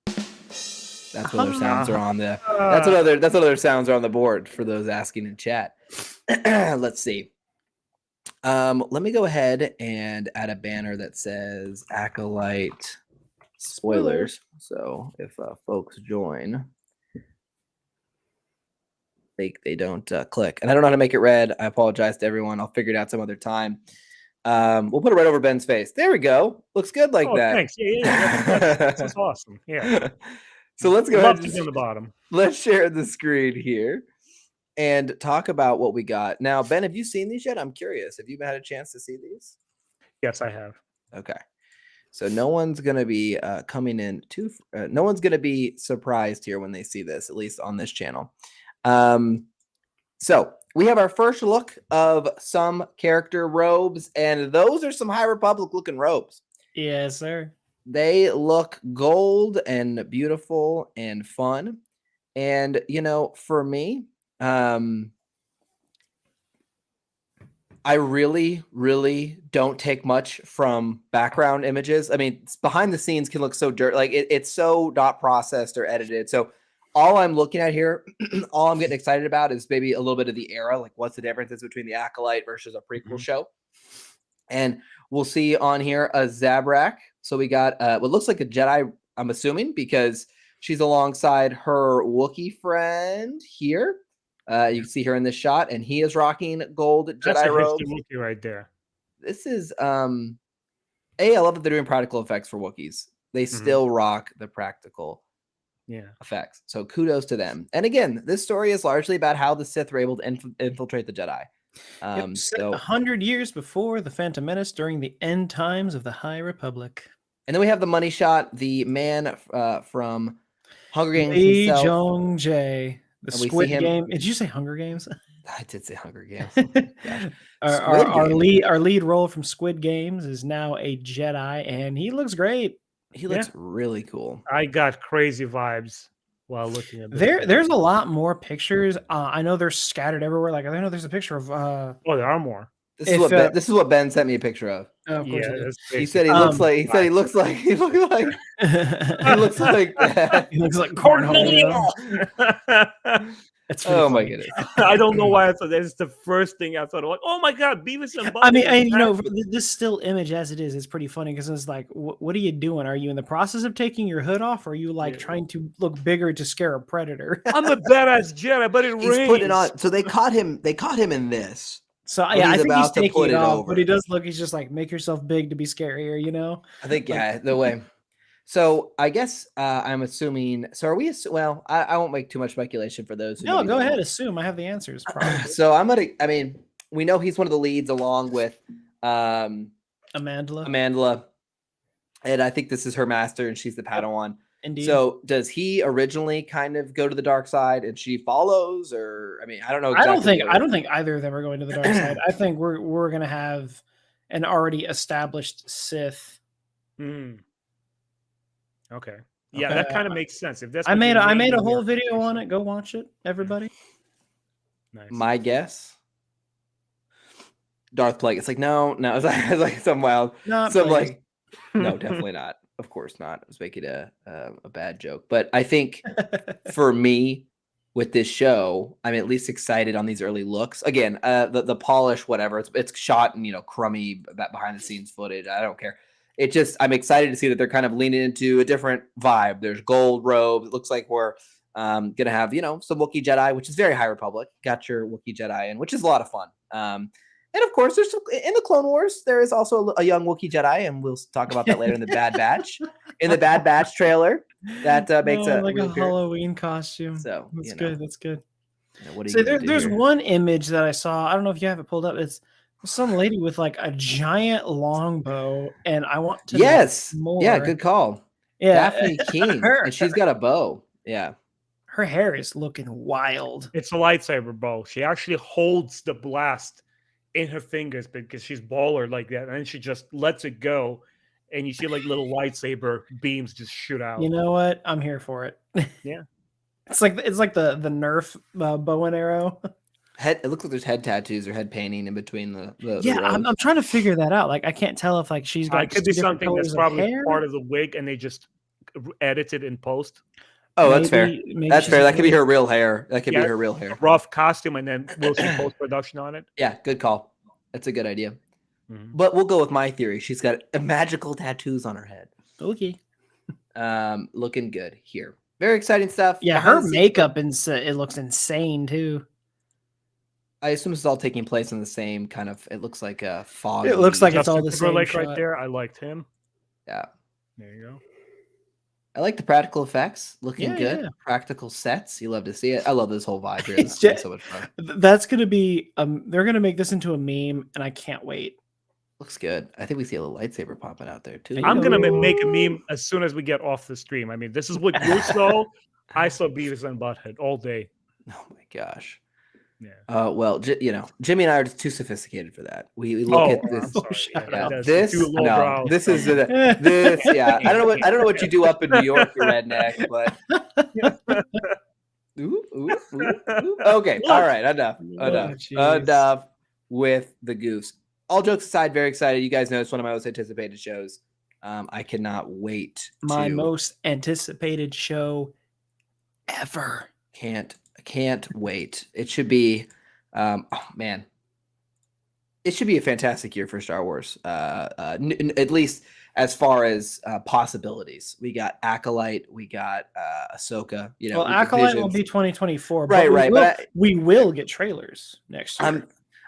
That's what other sounds are on the. That's what other sounds are on the board for those asking in chat. Let's see. Let me go ahead and add a banner that says Acolyte spoilers. So if folks join, they don't click. And I don't know how to make it red. I apologize to everyone. I'll figure it out some other time. We'll put it right over Ben's face. There we go. Looks good like that. Thanks. Yeah. That's awesome. Yeah. So let's go ahead. On the bottom. Let's share the screen here and talk about what we got. Now, Ben, have you seen these yet? I'm curious. Have you had a chance to see these? Yes, I have. Okay. So no one's going to be coming in no one's going to be surprised here when they see this, at least on this channel. So we have our first look of some character robes, and those are some High Republic looking robes. Yes, sir. They look gold and beautiful and fun. And, for me, I really, really don't take much from background images. I mean, behind the scenes can look so dirty. Like it's so not processed or edited. So all I'm looking at here, all I'm getting excited about is maybe a little bit of the era. Like what's the differences between the Acolyte versus a prequel show? And we'll see on here a Zabrak. So we got what looks like a Jedi, I'm assuming, because she's alongside her Wookiee friend here. You can see her in this shot, and he is rocking gold Jedi robes. Wookiee right there. This is I love that they're doing practical effects for Wookiees. They still rock the practical Yeah. effects. So kudos to them. And again, this story is largely about how the Sith were able to infiltrate the Jedi. Set 100 years before the Phantom Menace during the end times of the High Republic. And then we have the money shot, the man from Hunger Games Lee himself. Jong-jae, the And we see Squid him- Game. Did you say Hunger Games? I did say Hunger Games. Oh my gosh. our Game. lead role from Squid Games is now a Jedi, and he looks great. He looks really cool. I got crazy vibes while looking at this. There's a lot more pictures. I know they're scattered everywhere. Like I know there's a picture of. Oh, there are more. This is what Ben sent me a picture of. Of course Yeah, it is. that's He crazy. said he looks like he looks like he looks like that. He looks like cornhole. It's Oh my funny. goodness. I don't know why I thought that's the first thing I thought of. Like, oh my god, Beavis and Butthead. I mean, is you know, back. this still image as it is pretty funny because it's like, what are you doing? Are you in the process of taking your hood off? Or are you like trying to look bigger to scare a predator? I'm a badass Jedi, but it He's rains. putting it on. So they caught him in this. So But yeah, I he's think he's about to taking put it it off, over. but he does look. He's just like, make yourself big to be scarier, you know? I think the way. So I guess I'm assuming. So are we? Well, I won't make too much speculation for those. Who No, maybe go don't ahead. know. Assume I have the answers. Probably. So I'm gonna. I mean, we know he's one of the leads along with Amandla, and I think this is her master, and she's the Padawan. Indeed. So does he originally kind of go to the dark side, and she follows, or I mean, I don't know. I don't exactly think either of them are going to the dark side. I think we're gonna have an already established Sith. Hmm. Okay. Yeah, that kind of makes sense. If that's I what made you're a naming whole your video on creation. it. Go watch it, everybody. Nice. My guess. Darth Plague. It's like no. It's like some wild. Not Some Plagueis. like no, definitely not. Of course not. I was making a bad joke, but I think for me with this show, I'm at least excited on these early looks. Again, the polish, whatever. It's shot in crummy behind the scenes footage. I don't care. It just I'm excited to see that they're kind of leaning into a different vibe. There's gold robes. It looks like we're gonna have some Wookiee Jedi, which is very High Republic. Got your Wookiee Jedi in, which is a lot of fun. And of course, there's in the Clone Wars, there is also a young Wookiee Jedi, and we'll talk about that later in the Bad Batch. In the Bad Batch trailer, that makes a like a reappearance. Halloween costume. So That's good. That's good. What do So you gonna do there's here? one image that I saw. I don't know if you have it pulled up. It's some lady with like a giant longbow, and I want to know Yes, more. yeah, good call. Yeah, Daphne King, and she's got a bow. Yeah, her hair is looking wild. It's a lightsaber bow. She actually holds the blast in her fingers because she's baller like that, and then she just lets it go, and you see like little lightsaber beams just shoot out. You know what? I'm here for it. Yeah. It's like the Nerf bow and arrow. It looks like there's head tattoos or head painting in between the Yeah, robes. I'm trying to figure that out. Like I can't tell if like she's got It could be two different something that's colors of probably hair. part of the wig, and they just edited in post. Oh, that's fair. Maybe That's she's fair. a That could be really- her real hair. That could be Yeah, her real hair. Rough costume, and then we'll see post production on it. Yeah, good call. That's a good idea. Mhm. But we'll go with my theory. She's got magical tattoos on her head. Okay. Looking good here. Very exciting stuff. Yeah, Behind her the scenes- makeup it looks insane too. I assume this is all taking place in the same kind of. It looks like a fog. It looks like it's all Justin the same Timberlake right shot. there. I liked him. Yeah, There you go. I like the practical effects. Looking Yeah, good. yeah. Practical sets. You love to see it. I love this whole vibe here. It's This is just- so much fun. That's gonna be they're gonna make this into a meme, and I can't wait. Looks good. I think we see a little lightsaber popping out there too. You I'm gonna make a know- meme as soon as we get off the stream. I mean, this is what you saw. I saw Beavis and Butthead all day. Oh my gosh. Yeah. Well, Jimmy and I are just too sophisticated for that. We look at I'm this. sorry. shout Yeah, out. that's This too no, lowbrow. this is this. Yeah, I don't know what you do up in New York, you redneck. But ooh, ooh, ooh. Okay, all right, enough jeez. with the goose. All jokes aside, very excited. You guys know it's one of my most anticipated shows. I cannot wait. My to, most anticipated show ever. Can't wait. It should be. Oh man. It should be a fantastic year for Star Wars. At least as far as possibilities. We got Acolyte, we got Ahsoka. Well, Acolyte will be 2024. Right, but right, but we will get trailers next year.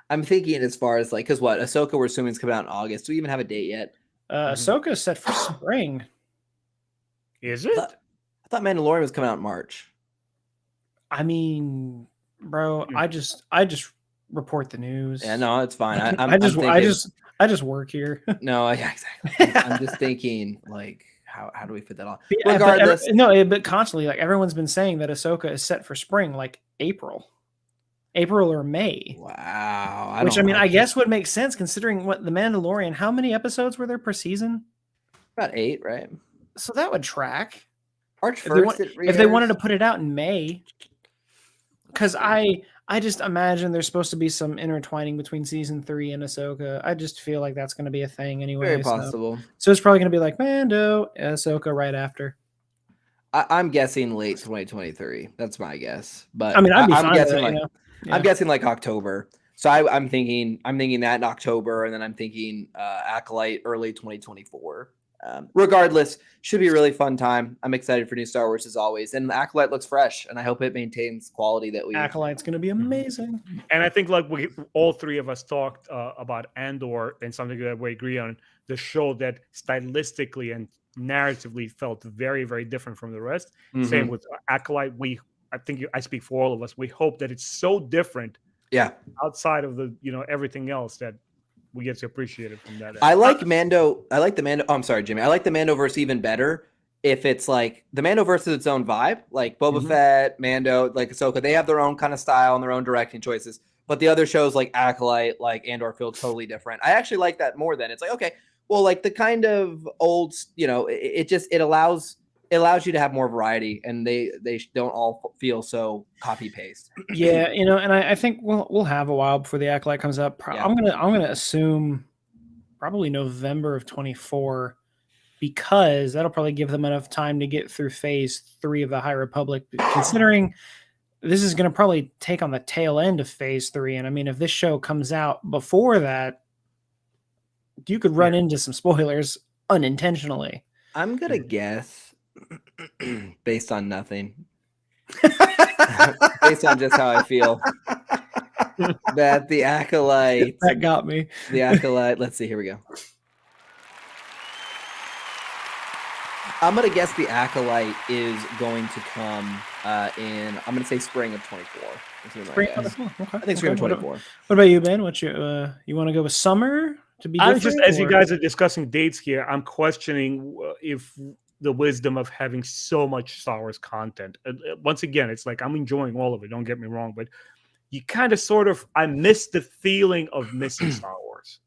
I'm thinking as far as because what Ahsoka we're assuming is coming out in August. Do we even have a date yet? Ahsoka is set for spring. Is it? I thought thought Mandalorian was coming out in March. I mean, bro, I just report the news. Yeah, no, it's fine. I just work here. No, yeah, exactly. I'm just thinking, like, how do we fit that on? Yeah, Regardless, but constantly, like everyone's been saying that Ahsoka is set for spring, like April or May. Wow. Which I guess would make sense considering what the Mandalorian. How many episodes were there per season? About 8, right? So that would track. March If they, 1st. if they wanted to put it out in May, because I just imagine there's supposed to be some intertwining between season 3 and Ahsoka. I just feel like that's going to be a thing anyway. Very possible. So it's probably going to be like Mando, Ahsoka right after. I'm guessing late 2023. That's my guess. But I mean, I'd be I'm fine guessing with it, like you know? Yeah. I'm guessing like October. So I'm thinking that in October, and then I'm thinking Acolyte early 2024. Regardless, should be a really fun time. I'm excited for new Star Wars as always, and Acolyte looks fresh, and I hope it maintains quality that we. Acolyte's going to be amazing. And I think like we all three of us talked about Andor, and something that we agree on, the show that stylistically and narratively felt very, very different from the rest. Mm-hmm. Same with Acolyte. I think I speak for all of us. We hope that it's so different, outside of the everything else, that we get to appreciate it from that. I like Mando. Oh, I'm sorry, Jimmy. I like the Mandoverse even better if it's like the Mandoverse is its own vibe, like Boba Fett, Mando, like Ahsoka. They have their own kind of style and their own directing choices. But the other shows like Acolyte, like Andor, feel totally different. I actually like that more than it's like, okay, well, like the kind of old, it allows you to have more variety, and they don't all feel so copy paste. Yeah, and I think we'll have a while before the Acolyte comes up. I'm gonna assume probably November of 24, because that'll probably give them enough time to get through phase 3 of the High Republic, considering this is going to probably take on the tail end of phase 3. And I mean, if this show comes out before that, you could run into some spoilers unintentionally. I'm gonna guess, based on nothing, based on just how I feel, that the Acolyte. That got me. The Acolyte. Let's see. Here we go. I'm gonna guess the Acolyte is going to come in. I'm gonna say spring of 24. Okay. I think spring of 24. What about you, Ben? What you want to go with summer to be different? I'm just, as you guys are discussing dates here, I'm questioning if the wisdom of having so much Star Wars content. Once again, it's like I'm enjoying all of it. Don't get me wrong, but you kind of I miss the feeling of missing Star Wars.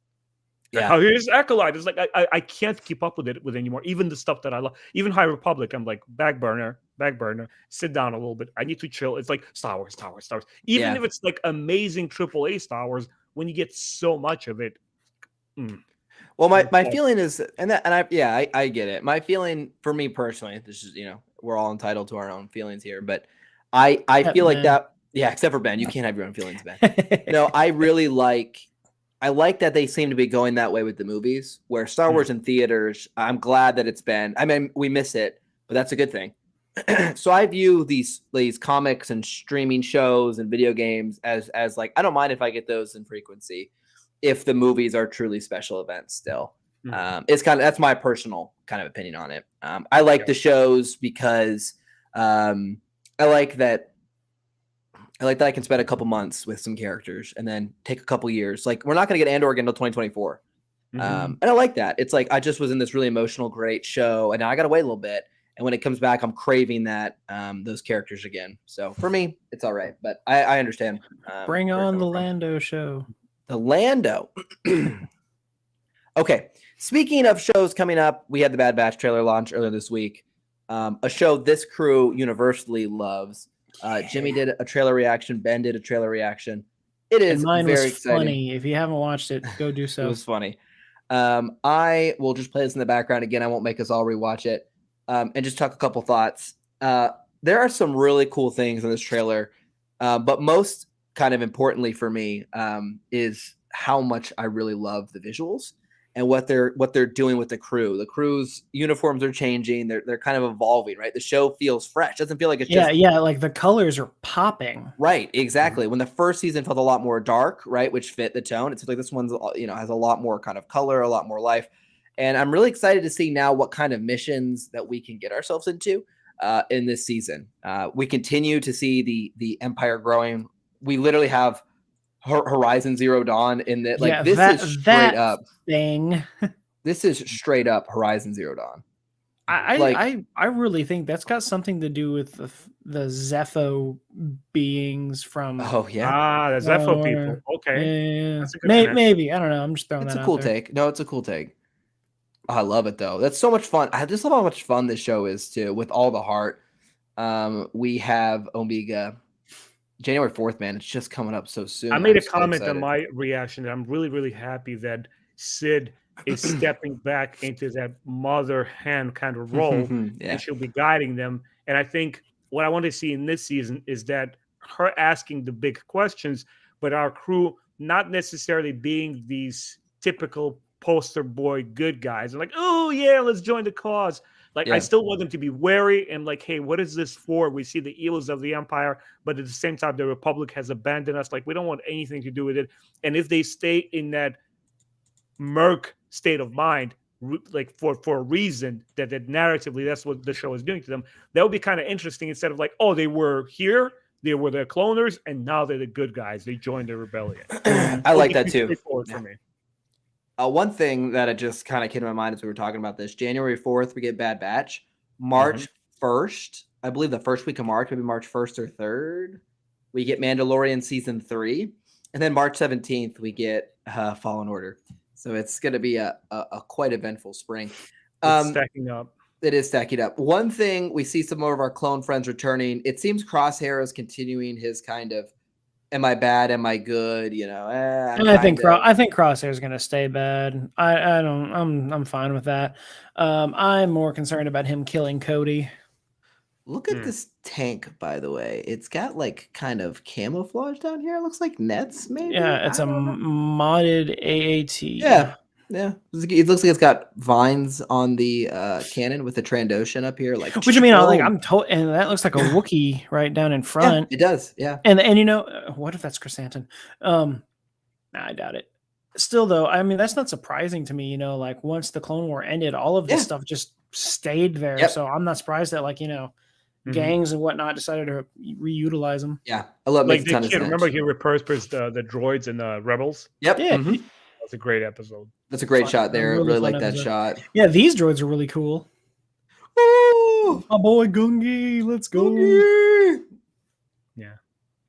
Yeah. How here's Acolyte. It's like I can't keep up with it anymore. Even the stuff that I love, even High Republic, I'm like back burner. Sit down a little bit. I need to chill. It's like Star Wars. Even if it's like amazing AAA Star Wars, when you get so much of it. Well, my feeling is, I get it. My feeling for me personally, this is we're all entitled to our own feelings here, but I feel like that. Yeah, except for Ben, you can't have your own feelings, Ben. No, I really like that they seem to be going that way with the movies, where Star Wars in theaters. I'm glad that it's been. I mean, we miss it, but that's a good thing. So I view these comics and streaming shows and video games as like, I don't mind if I get those in frequency, if the movies are truly special events still. It's that's my personal kind of opinion on it. I like the shows because I like that I can spend a couple months with some characters and then take a couple years. Like, we're not going to get Andor again until 2024. And I like that. It's like, I just was in this really emotional, great show, and now I got to wait a little bit. And when it comes back, I'm craving that, those characters again. So for me, it's all right, but I understand. Bring on the Lando show. The Lando. Okay. Speaking of shows coming up, we had the Bad Batch trailer launch earlier this week. A show this crew universally loves. Jimmy did a trailer reaction. Ben did a trailer reaction. It is mine very was exciting. Funny. If you haven't watched it, go do so. It was funny. I will just play this in the background again. I won't make us all rewatch it. And just talk a couple thoughts. There are some really cool things in this trailer, but most kind of importantly for me is how much I really love the visuals and what they're doing with the crew. The crew's uniforms are changing. They're kind of evolving, right? The show feels fresh. Doesn't feel like it's just like the colors are popping. Right, exactly. When the first season felt a lot more dark, right, which fit the tone, it's like this one's has a lot more kind of color, a lot more life. And I'm really excited to see now what kind of missions that we can get ourselves into. in this season. We continue to see the Empire growing. We literally have Horizon Zero Dawn in that. Like this is straight up thing. This is straight up Horizon Zero Dawn. I really think that's got something to do with the Zepho beings from. Oh yeah, the Zepho people. Okay, Yeah. That's a good Maybe I don't know. I'm just throwing it's that a cool out there. take. No, it's a cool take. Oh, I love it though. That's so much fun. I just love how much fun this show is too, with all the heart. We have Omega January 4th, man. It's just coming up so soon. I made I'm a so comment on excited. my reaction that I'm really, really happy that Sid is stepping back into that mother hen kind of role, Yeah. and she'll be guiding them. And I think what I want to see in this season is that her asking the big questions, but our crew not necessarily being these typical poster boy good guys and like, oh yeah, let's join the cause. Like, I still want them to be wary and like, hey, what is this for? We see the evils of the Empire, but at the same time, the Republic has abandoned us. Like, we don't want anything to do with it. And if they stay in that murk state of mind, like for a reason that narratively that's what the show is doing to them, that would be kind of interesting. Instead of like, oh, they were here, they were the cloners, and now they're the good guys. They joined the rebellion. I like that too. Straightforward for me. One thing that it just kind of came to my mind as we were talking about this, January 4th, we get Bad Batch. March 1st, I believe the first week of March, maybe March 1st or 3rd, we get Mandalorian Season 3. And then March 17th, we get Fallen Order. So it's going to be a quite eventful spring. It's stacking up. It is stacking up. One thing, we see some more of our clone friends returning. It seems Crosshair is continuing his kind of, am I bad? Am I good? You know, I think Crosshair is going to stay bad. I'm fine with that. I'm more concerned about him killing Cody. Look at this tank, by the way. It's got like kind of camouflage down here. It looks like nets, maybe. Yeah, it's a modded AAT. Yeah. It looks like it's got vines on the cannon with the Trandoshan up here. Like, which I mean, and that looks like a Wookiee right down in front. Yeah, it does. Yeah. And you know, what if that's Chrysanthemum? Nah, I doubt it. Still, though, I mean, that's not surprising to me. You know, like once the Clone War ended, all of this stuff just stayed there. Yep. So I'm not surprised that, like, you know, gangs and whatnot decided to reutilize them. Yeah, I love like the kid. Remember, he repurposed the droids and the rebels. Yep. Yeah. That's a great episode. That's a great shot there. Really like that shot. Yeah, these droids are really cool. Woo! My boy Gungi, let's go. Gungi! Yeah.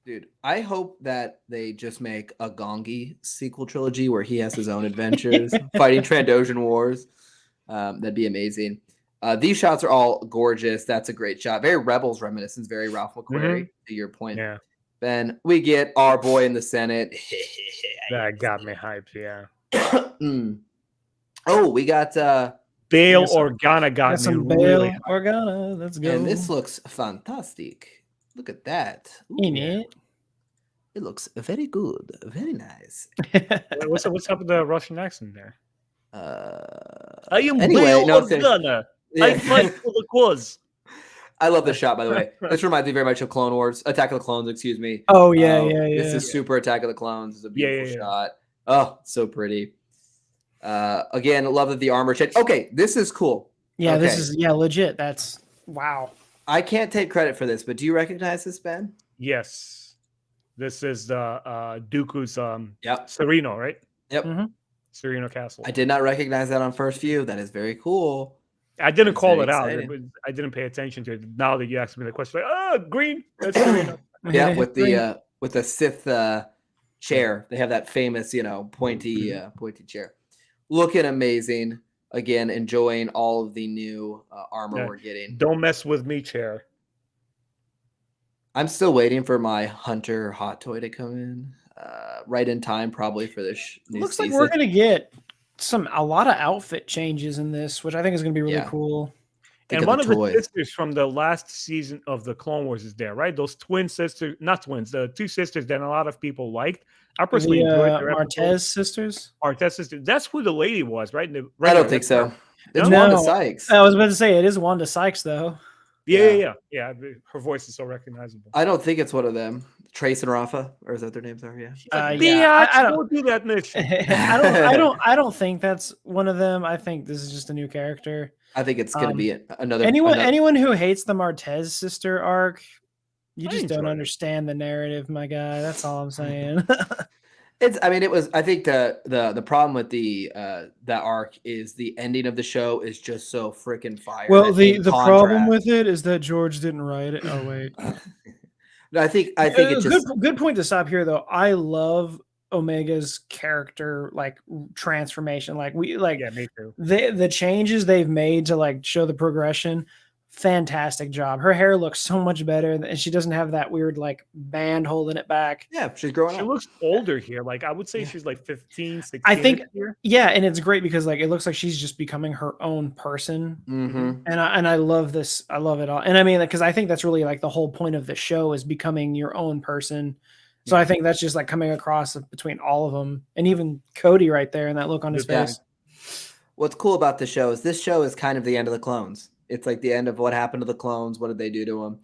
Dude, I hope that they just make a Gongi sequel trilogy where he has his own adventures fighting Trandoshan wars. That'd be amazing. These shots are all gorgeous. That's a great shot. Very Rebels reminiscence, very Ralph McQuarrie, to your point. Yeah. Then we get our boy in the Senate. That got me hyped, yeah. Oh, we got Bail Organa got me really hyped. Organa, let's go. And this looks fantastic. Look at that. Ooh, it looks very good. Very nice. What's up with the Russian accent there? I am Bail Organa. I fight for the cause. I love this shot, by the way. This reminds me very much of Clone Wars, Attack of the Clones, excuse me. Oh, yeah. This is super Attack of the Clones. It's a beautiful shot. Oh, so pretty. Again, love that the armor changed. Okay, this is cool. Yeah, this is legit. That's wow. I can't take credit for this, but do you recognize this, Ben? Yes. This is the Dooku's Sereno, right? Yep. Sereno Castle. I did not recognize that on first view. That is very cool. I didn't call it out. I didn't pay attention to it. Now that you asked me the question, like, green. That's Sereno. Yeah, with the Sith chair. They have that famous, pointy chair. Looking amazing. Again, enjoying all of the new armor we're getting. Don't mess with me, chair. I'm still waiting for my Hunter hot toy to come in. Right in time, probably for this new Looks season. like we're gonna get a lot of outfit changes in this, which I think is gonna be really cool. And one of the sisters from the last season of the Clone Wars is there, right? Those twin sisters, not twins, the two sisters that a lot of people liked. I personally enjoyed their Martez sisters. Martez sisters. That's who the lady was, right? I don't think so. It's No. Wanda Sykes. I was about to say it is Wanda Sykes, though. Yeah. Her voice is so recognizable. I don't think it's one of them. Trace and Rafa, or is that what their names are? Yeah. Biatch, I don't. don't do that mission. I don't think that's one of them. I think this is just a new character. I think it's going to be another. Anyone who hates the Martez sister arc, you I just don't enjoyed it. understand the narrative, my guy. That's all I'm saying. I think the problem with that arc is the ending of the show is just so freaking fire. Well, that in the problem contrast- with it is that George didn't write it. Oh wait, No, I think it's just good point to stop here though. I love Omega's character like transformation. Like Yeah, me too. the changes they've made to like show the progression. Fantastic job. Her hair looks so much better, and she doesn't have that weird like band holding it back. yeah, she's growing She up. looks older here. Like I would say she's like 15, 16. I think here. yeah, and it's great because like it looks like she's just becoming her own person. Mm-hmm. And I love this. I love it all. And I mean, because I think that's really like the whole point of the show is becoming your own person. So I think that's just like coming across between all of them, and even Cody right there and that look on his Yeah. face. What's cool about the show is this show is kind of the end of the clones. It's like the end of what happened to the clones. What did they do to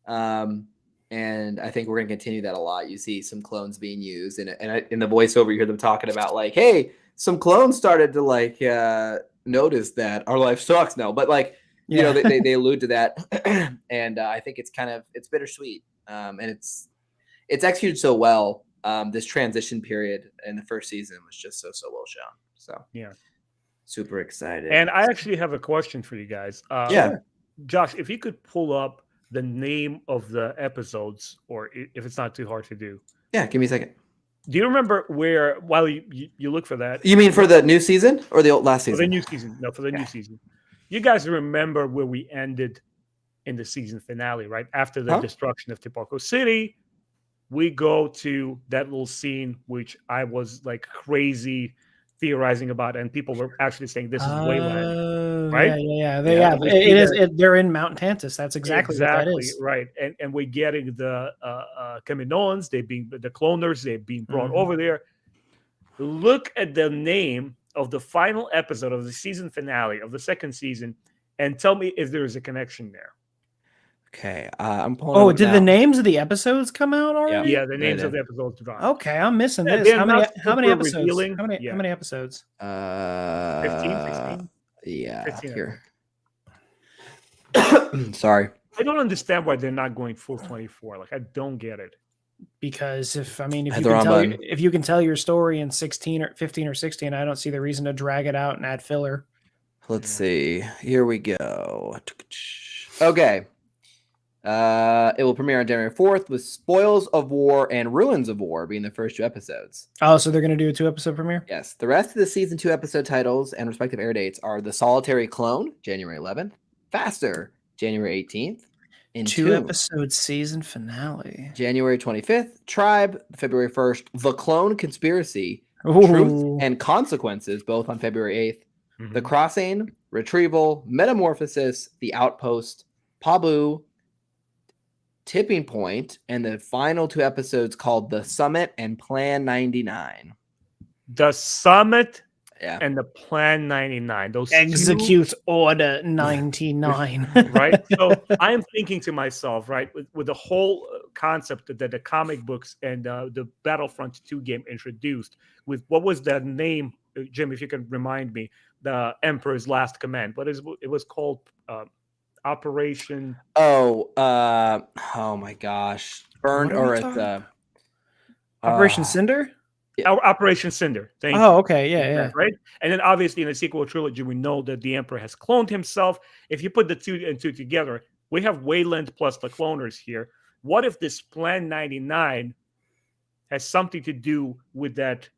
them? And I think we're going to continue that a lot. You see some clones being used, and in the voiceover, you hear them talking about like, "Hey, some clones started to like notice that our life sucks now." But like, you know, they allude to that, and I think it's bittersweet, and it's executed so well. This transition period in the first season was just so well shown. So Yeah. super excited. And I actually have a question for you guys. Yeah. Josh, if you could pull up the name of the episodes, or if it's not too hard to do. Yeah, give me a second. Do you remember while you look for that? You mean for the new season or the last For season? the new season. No, for the new season. You guys remember where we ended in the season finale, right? After the destruction of Tipoco City, we go to that little scene, which I was like crazy theorizing about, and people were actually saying this is Wayland, right? Yeah. we see They're in Mount Tantus. That's exactly what that is. Right. And we're getting the Kaminoans, the cloners, they're being brought over there. Look at the name of the final episode of the season finale of the second season, and tell me if there is a connection there. Okay, I'm pulling. Oh, it did now. the names of the episodes come out already? Yeah, the names of the episodes dropped. Okay, I'm missing Yeah, this. they're How many not super episodes? revealing. How many Yeah. episodes? 15, 16? Yeah, 15, here. Sorry. I don't understand why they're not going full 24. Like, I don't get it. Because if Hit you the can wrong tell button. if you can tell your story in 16 or 15 or 16, I don't see the reason to drag it out and add filler. Let's see. Here we go. Okay. It will premiere on January 4th with Spoils of War and Ruins of War being the first 2 episodes. Oh, so they're going to do a 2-episode premiere? Yes. The rest of the season 2 episode titles and respective air dates are The Solitary Clone, January 11th, Faster, January 18th, and 2-episode season finale. January 25th, Tribe, February 1st, The Clone Conspiracy, Ooh. Truth and Consequences, both on February 8th, The Crossing, Retrieval, Metamorphosis, The Outpost, Pabu, Tipping Point, and the final 2 episodes called The Summit and Plan 99. The Summit Yeah. and the Plan 99. Those Execute Order 99. right? So I'm thinking to myself, right, with the whole concept that the comic books and the Battlefront 2 game introduced, with what was that name, Jim, if you can remind me, the Emperor's Last Command. It was called Operation. Oh my gosh. Burned What are we or at talking- the Operation Cinder? Operation Cinder. Thank you. Oh, okay. Yeah. Right. And then obviously in the sequel trilogy, we know that the Emperor has cloned himself. If you put the 2 and 2 together, we have Wayland plus the cloners here. What if this Plan 99 has something to do with that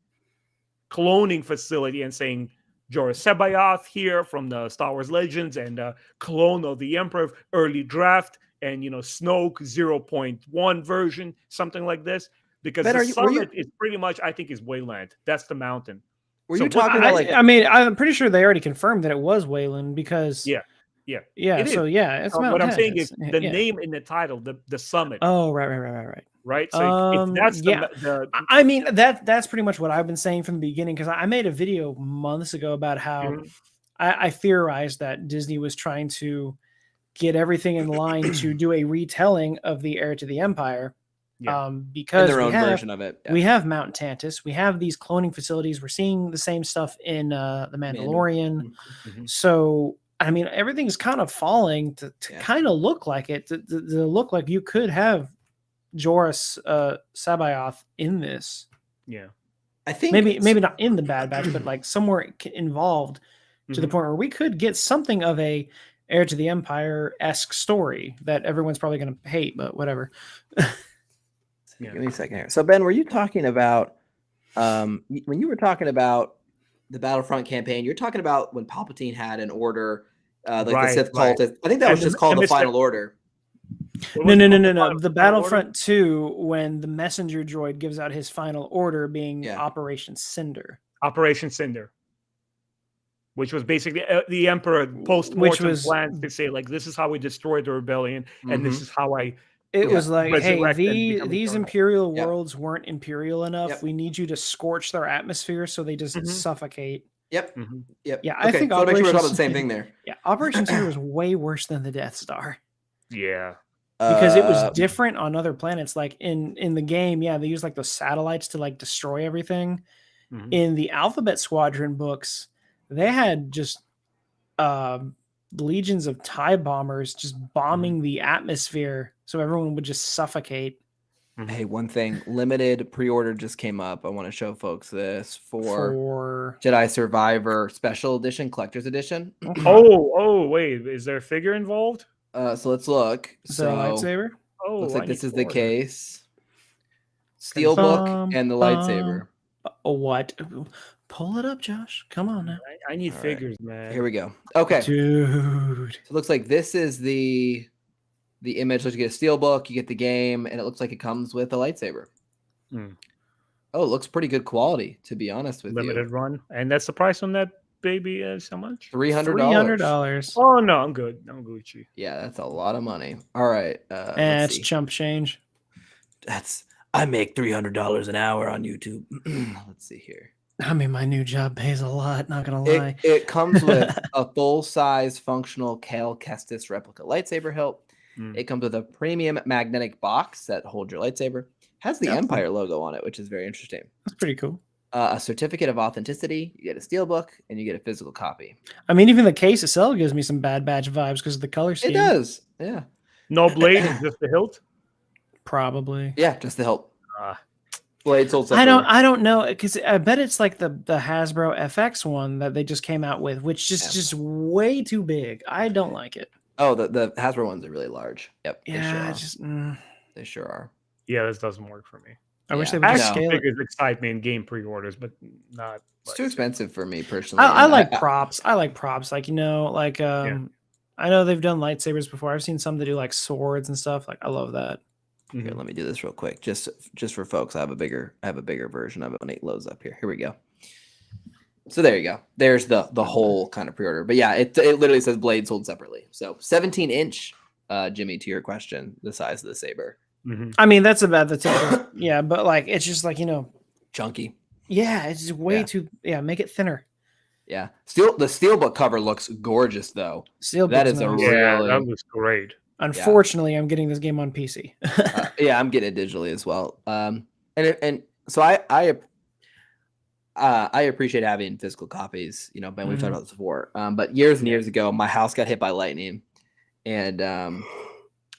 cloning facility and saying Jorah Sebayoth here from the Star Wars Legends and clone of the Emperor, early draft, and Snoke 0.1 version, something like this? Because Ben, the Summit is pretty much, I think, is Wayland. That's the mountain. Were So you what talking about like I mean, I'm pretty sure they already confirmed that it was Wayland because Yeah. It is. So yeah, it's Mount what I'm saying Tantus. is the Yeah. name in the title, the Summit, Oh, right. right? So if that's yeah. the I mean, that's pretty much what I've been saying from the beginning because I made a video months ago about how Mhm. I theorized that Disney was trying to get everything in line to do a retelling of the Heir to the Empire. Yeah. In because their we own have, version of it. we have Mount Tantus, we have these cloning facilities. We're seeing the same stuff in the Mandalorian. Mhm. So I mean, everything's kind of falling to Yeah. kind of look like it. To look like you could have Joris Sabayoth in this. Yeah. I think Maybe not in the Bad Batch, but like somewhere involved to the Mhm. point where we could get something of a Heir to the Empire-esque story that everyone's probably going to hate, but whatever. Give me a second here. So Ben, were you talking about when you were talking about the Battlefront campaign? You're talking about when Palpatine had an order, like the Right, Sith right. cultist. I think that And was the- just called and the Mr. Final Order. What No, was no, it no, called? no, no. Final The Order? Battlefront 2, when the messenger droid gives out his final order, being Yeah. Operation Cinder, Operation Cinder, which was basically the Emperor which post-mortem was plans to say, like, this is how we destroyed the rebellion, and this is how I it Yeah. was like, hey, resurrect and become these eternal. Imperial Yep. worlds weren't imperial enough. Yep. We need you to scorch their atmosphere so they just Mhm. suffocate. Yep. Mhm. Yep. Yeah, I think so I make sure we're talking about Operation the same thing there. Yeah, Operation Cinder was way worse than the Death Star Yeah. because it was Uh, different on other planets. Like in the game, yeah, they use like those satellites to like destroy everything. Mhm. In the Alphabet Squadron books, they had just legions of TIE bombers just bombing the atmosphere so everyone would just suffocate. Hey, one thing, limited pre-order just came up. I want to show folks this for Jedi Survivor Special Edition, Collector's Edition. Oh, wait, is there a figure involved? So let's look. Is that a lightsaber? Oh, looks I like this need is the four. case. Steelbook Bum, and the bum. lightsaber. What? Pull it up, Josh. Come on now. I need All right. figures, man. Here we go. Okay. So Dude. it looks like this is the image. Let's get a steelbook, you get the game, and it looks like it comes with a lightsaber. Hmm. Oh, it looks pretty good quality, to be honest with Limited you. run. And that's the price on that baby is how much? $300. $300. Oh, no, I'm good. I'm Gucci. Yeah, that's a lot of money. All right. And Let's it's see. chump change. I make $300 an hour on YouTube. Let's see here. I mean, my new job pays a lot, not gonna lie. It comes with a full-size functional Cal Kestis replica lightsaber hilt. Mm. It comes with a premium magnetic box that holds your lightsaber. Has the Yeah. Empire logo on it, which is very interesting. That's pretty cool. A certificate of authenticity. You get a steelbook and you get a physical copy. I mean, even the case itself gives me some Bad Batch vibes because of the color scheme. It does. Yeah. No blade, it's just the hilt. Probably. Yeah, just the hilt. Ah. Blade sold I separately. don't know because I bet it's like the Hasbro FX one that they just came out with, which just way too big. I don't like it. Oh, the Hasbro ones are really large. Yep. Yeah, They sure are. Yeah, this doesn't work for me. I wish Yeah. they would just Action scale it. figures excite me in game pre-orders, but not. It's too expensive for me personally. I and like props. I like props. Like, like Yeah. I know they've done lightsabers before. I've seen some that do like swords and stuff. Like, I love that. Here, let me do this real quick, just for folks. I have a bigger version of it when it loads up here. Here we go. So there you go. There's the whole kind of pre-order. But yeah, it literally says blade sold separately. So 17-inch, Jimmy, to your question, the size of the saber. Mm-hmm. I mean, that's about the typical. Yeah, but like it's just like, Chunky. yeah, it's just way Yeah. too make it thinner. Yeah. The steelbook cover looks gorgeous though. Steel That is a nice. Yeah, really that was great. Unfortunately, I'm getting this game on PC. yeah, I'm getting it digitally as well. And so I appreciate having physical copies. Ben, we've talked about this before. But years and years ago, my house got hit by lightning, and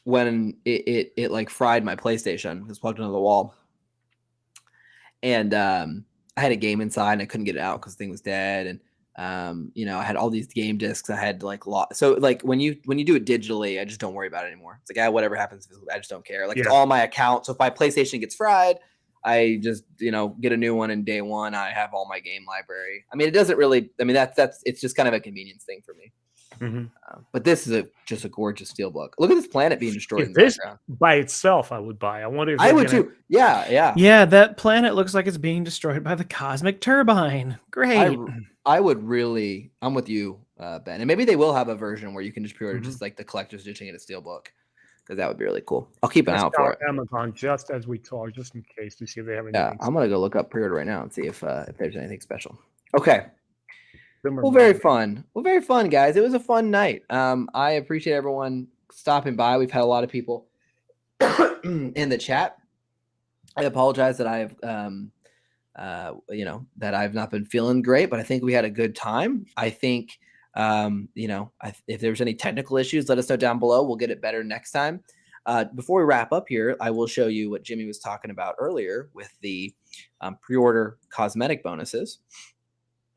when it like fried my PlayStation, it was plugged into the wall, and I had a game inside and I couldn't get it out because the thing was dead, and I had all these game discs I had like so like when you do it digitally, I just don't worry about it anymore. It's like whatever happens, I just don't care. Like it's all my account. So if my PlayStation gets fried, I just get a new one, and day one I have all my game library. I mean, it doesn't really. I mean, that's it's just kind of a convenience thing for me. Mm-hmm. But this is just a gorgeous steelbook. Look at this planet being destroyed. If in the this background. by itself, I would buy. I wonder if I they're would gonna- too. Yeah. Yeah, that planet looks like it's being destroyed by the cosmic turbine. Great. I would really. I'm with you, Ben, and maybe they will have a version where you can just pre-order Mhm. just like the collector's edition in a steelbook, because that would be really cool. I'll keep an eye Let's out for scout it. Amazon just as we talk, just in case to see if they have anything. Yeah, I'm gonna go look up pre-order right now and see if there's anything special. Okay. Similar Well, very brand. fun. Well, very fun, guys. It was a fun night. I appreciate everyone stopping by. We've had a lot of people in the chat. I apologize that I've that I've not been feeling great, but I think we had a good time. I think if there's any technical issues, let us know down below. We'll get it better next time. Before we wrap up here, I will show you what Jimmy was talking about earlier with the pre-order cosmetic bonuses.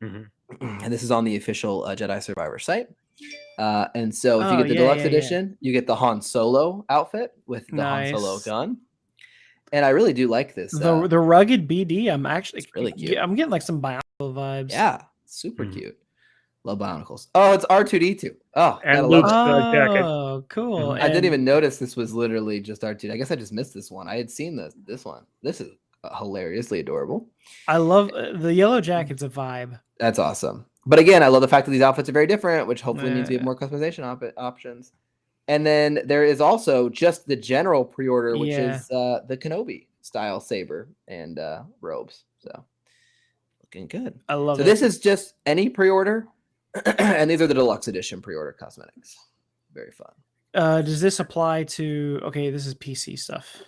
And this is on the official Jedi Survivor site. And so if you get the deluxe edition, you get the Han Solo outfit with the Han Solo gun. And I really do like this. The rugged BD, I'm actually really cute. I'm getting like some Bionicle vibes. Yeah, super cute. Love Bionicles. Oh, it's R2D2. Oh, and Luke's jacket. Oh, cool. I didn't even notice this was literally just R2. I guess I just missed this one. I had seen this one. This is hilariously adorable. I love the yellow jacket's a vibe. That's awesome. But again, I love the fact that these outfits are very different, which hopefully means we have more customization options. And then there is also just the general pre-order, which is the Kenobi style saber and robes. So looking good. I love it. So this is just any pre-order, and these are the deluxe edition pre-order cosmetics. Very fun. Does this apply to? Okay, this is PC stuff.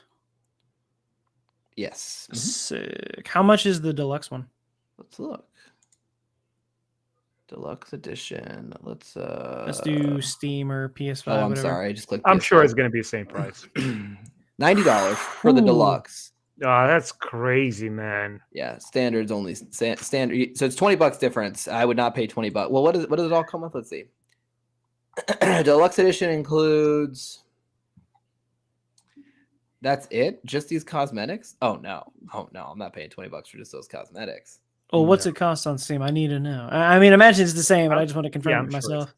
Yes. Sick. How much is the deluxe one? Let's look. Deluxe edition. Let's do Steam or PS5. Oh, I'm whatever. sorry. I just clicked. I'm PS5. sure it's going to be the same price. $90 for the deluxe. Oh, that's crazy, man. Yeah, standard's only standard. So it's $20 difference. I would not pay $20. Well, what does it all come with? Let's see. Deluxe edition includes. That's it? Just these cosmetics? Oh no, I'm not paying $20 for just those cosmetics. Well, what's it cost on Steam? I need to know. I mean, imagine it's the same, but I just want to confirm it myself.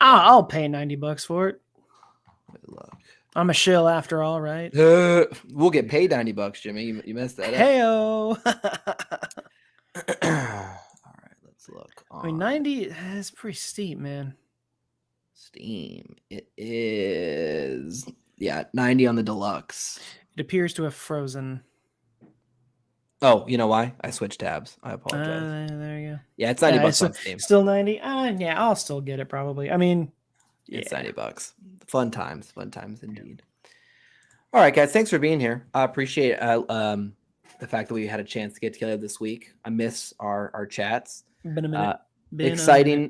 I'll pay $90 for it. Good luck. I'm a shill after all, right? We'll get paid $90, Jimmy. You messed that up. Heyo. All right, let's look. I mean, 90 is pretty steep, man. Steam. It is 90 on the deluxe. It appears to have frozen. Oh, you know why? I switched tabs. I apologize. There you go. Yeah, it's $90 on Steam. Still 90. Yeah, I'll still get it probably. I mean, it's $90. Fun times indeed. All right, guys, thanks for being here. I appreciate the fact that we had a chance to get together this week. I miss our chats. Been a minute.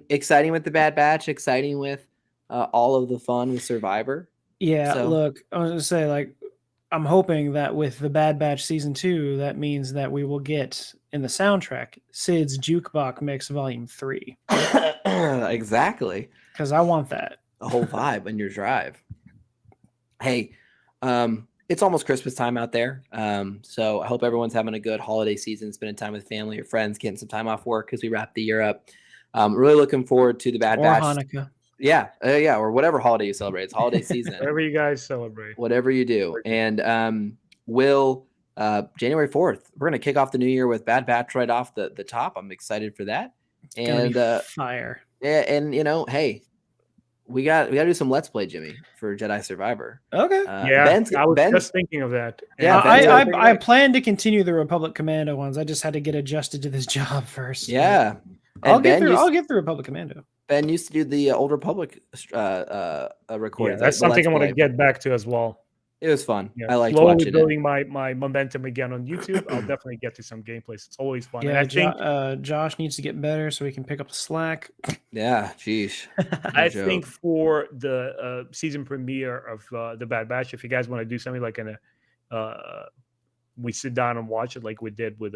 Exciting with the Bad Batch. Exciting with all of the fun with Survivor. Yeah, look, I was gonna say, like, I'm hoping that with the Bad Batch Season 2, that means that we will get in the soundtrack Sid's Jukebox Mix Volume 3. Exactly. Because I want that. The whole vibe in your drive. Hey, it's almost Christmas time out there. So I hope everyone's having a good holiday season, spending time with family or friends, getting some time off work as we wrap the year up. Really looking forward to the Bad Batch. Hanukkah. Yeah, or whatever holiday you celebrate. It's holiday season. Whatever you guys celebrate. Whatever you do. And January 4th, we're going to kick off the new year with Bad Batch right off the top. I'm excited for that. And fire. Yeah, and hey, we got to do some Let's Play, Jimmy, for Jedi Survivor. Okay. I was just thinking of that. Yeah, I plan to continue the Republic Commando ones. I just had to get adjusted to this job first. Yeah. I'll get through Republic Commando. Ben used to do the Old Republic recording. Yeah, that's something I want to get back to as well. It was fun. Yeah, I liked slowly watching building my momentum again on YouTube. I'll definitely get to some gameplays. It's always fun. Yeah, and I think Josh needs to get better so we can pick up the slack. Yeah, geez. I think for the season premiere of the Bad Batch, if you guys want to do something like we sit down and watch it like we did with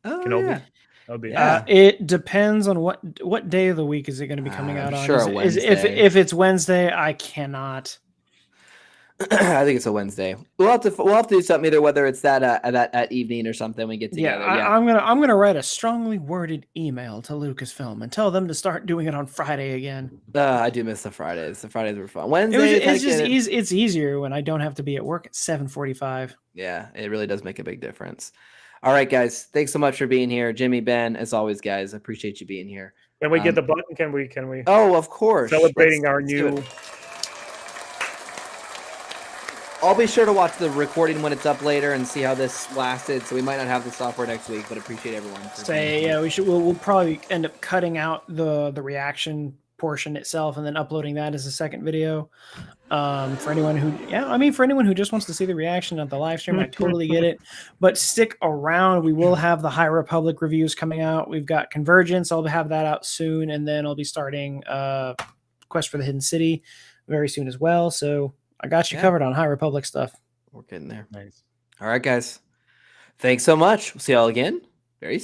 Kenobi. Yeah. It depends on what day of the week is it going to be coming out on. Sure, if it's Wednesday, I cannot. I think it's a Wednesday. We'll have to do something either, whether it's that evening or something. We get together. I'm gonna write a strongly worded email to Lucasfilm and tell them to start doing it on Friday again. I do miss the Fridays. The Fridays were fun. Wednesday, it's easier when I don't have to be at work at 7:45. Yeah, it really does make a big difference. All right, guys. Thanks so much for being here. Jimmy, Ben, as always, guys. I appreciate you being here. Can we get the button? Can we? Oh, of course. Celebrating our new. I'll be sure to watch the recording when it's up later and see how this lasted. So we might not have the software next week, but appreciate everyone. We'll probably end up cutting out the reaction portion itself and then uploading that as a second video. For anyone who just wants to see the reaction of the live stream, I totally get it. But stick around. We will have the High Republic reviews coming out. We've got Convergence. I'll have that out soon, and then I'll be starting Quest for the Hidden City very soon as well. So I got you covered on High Republic stuff. We're getting there. Nice. All right, guys. Thanks so much. We'll see y'all again very soon.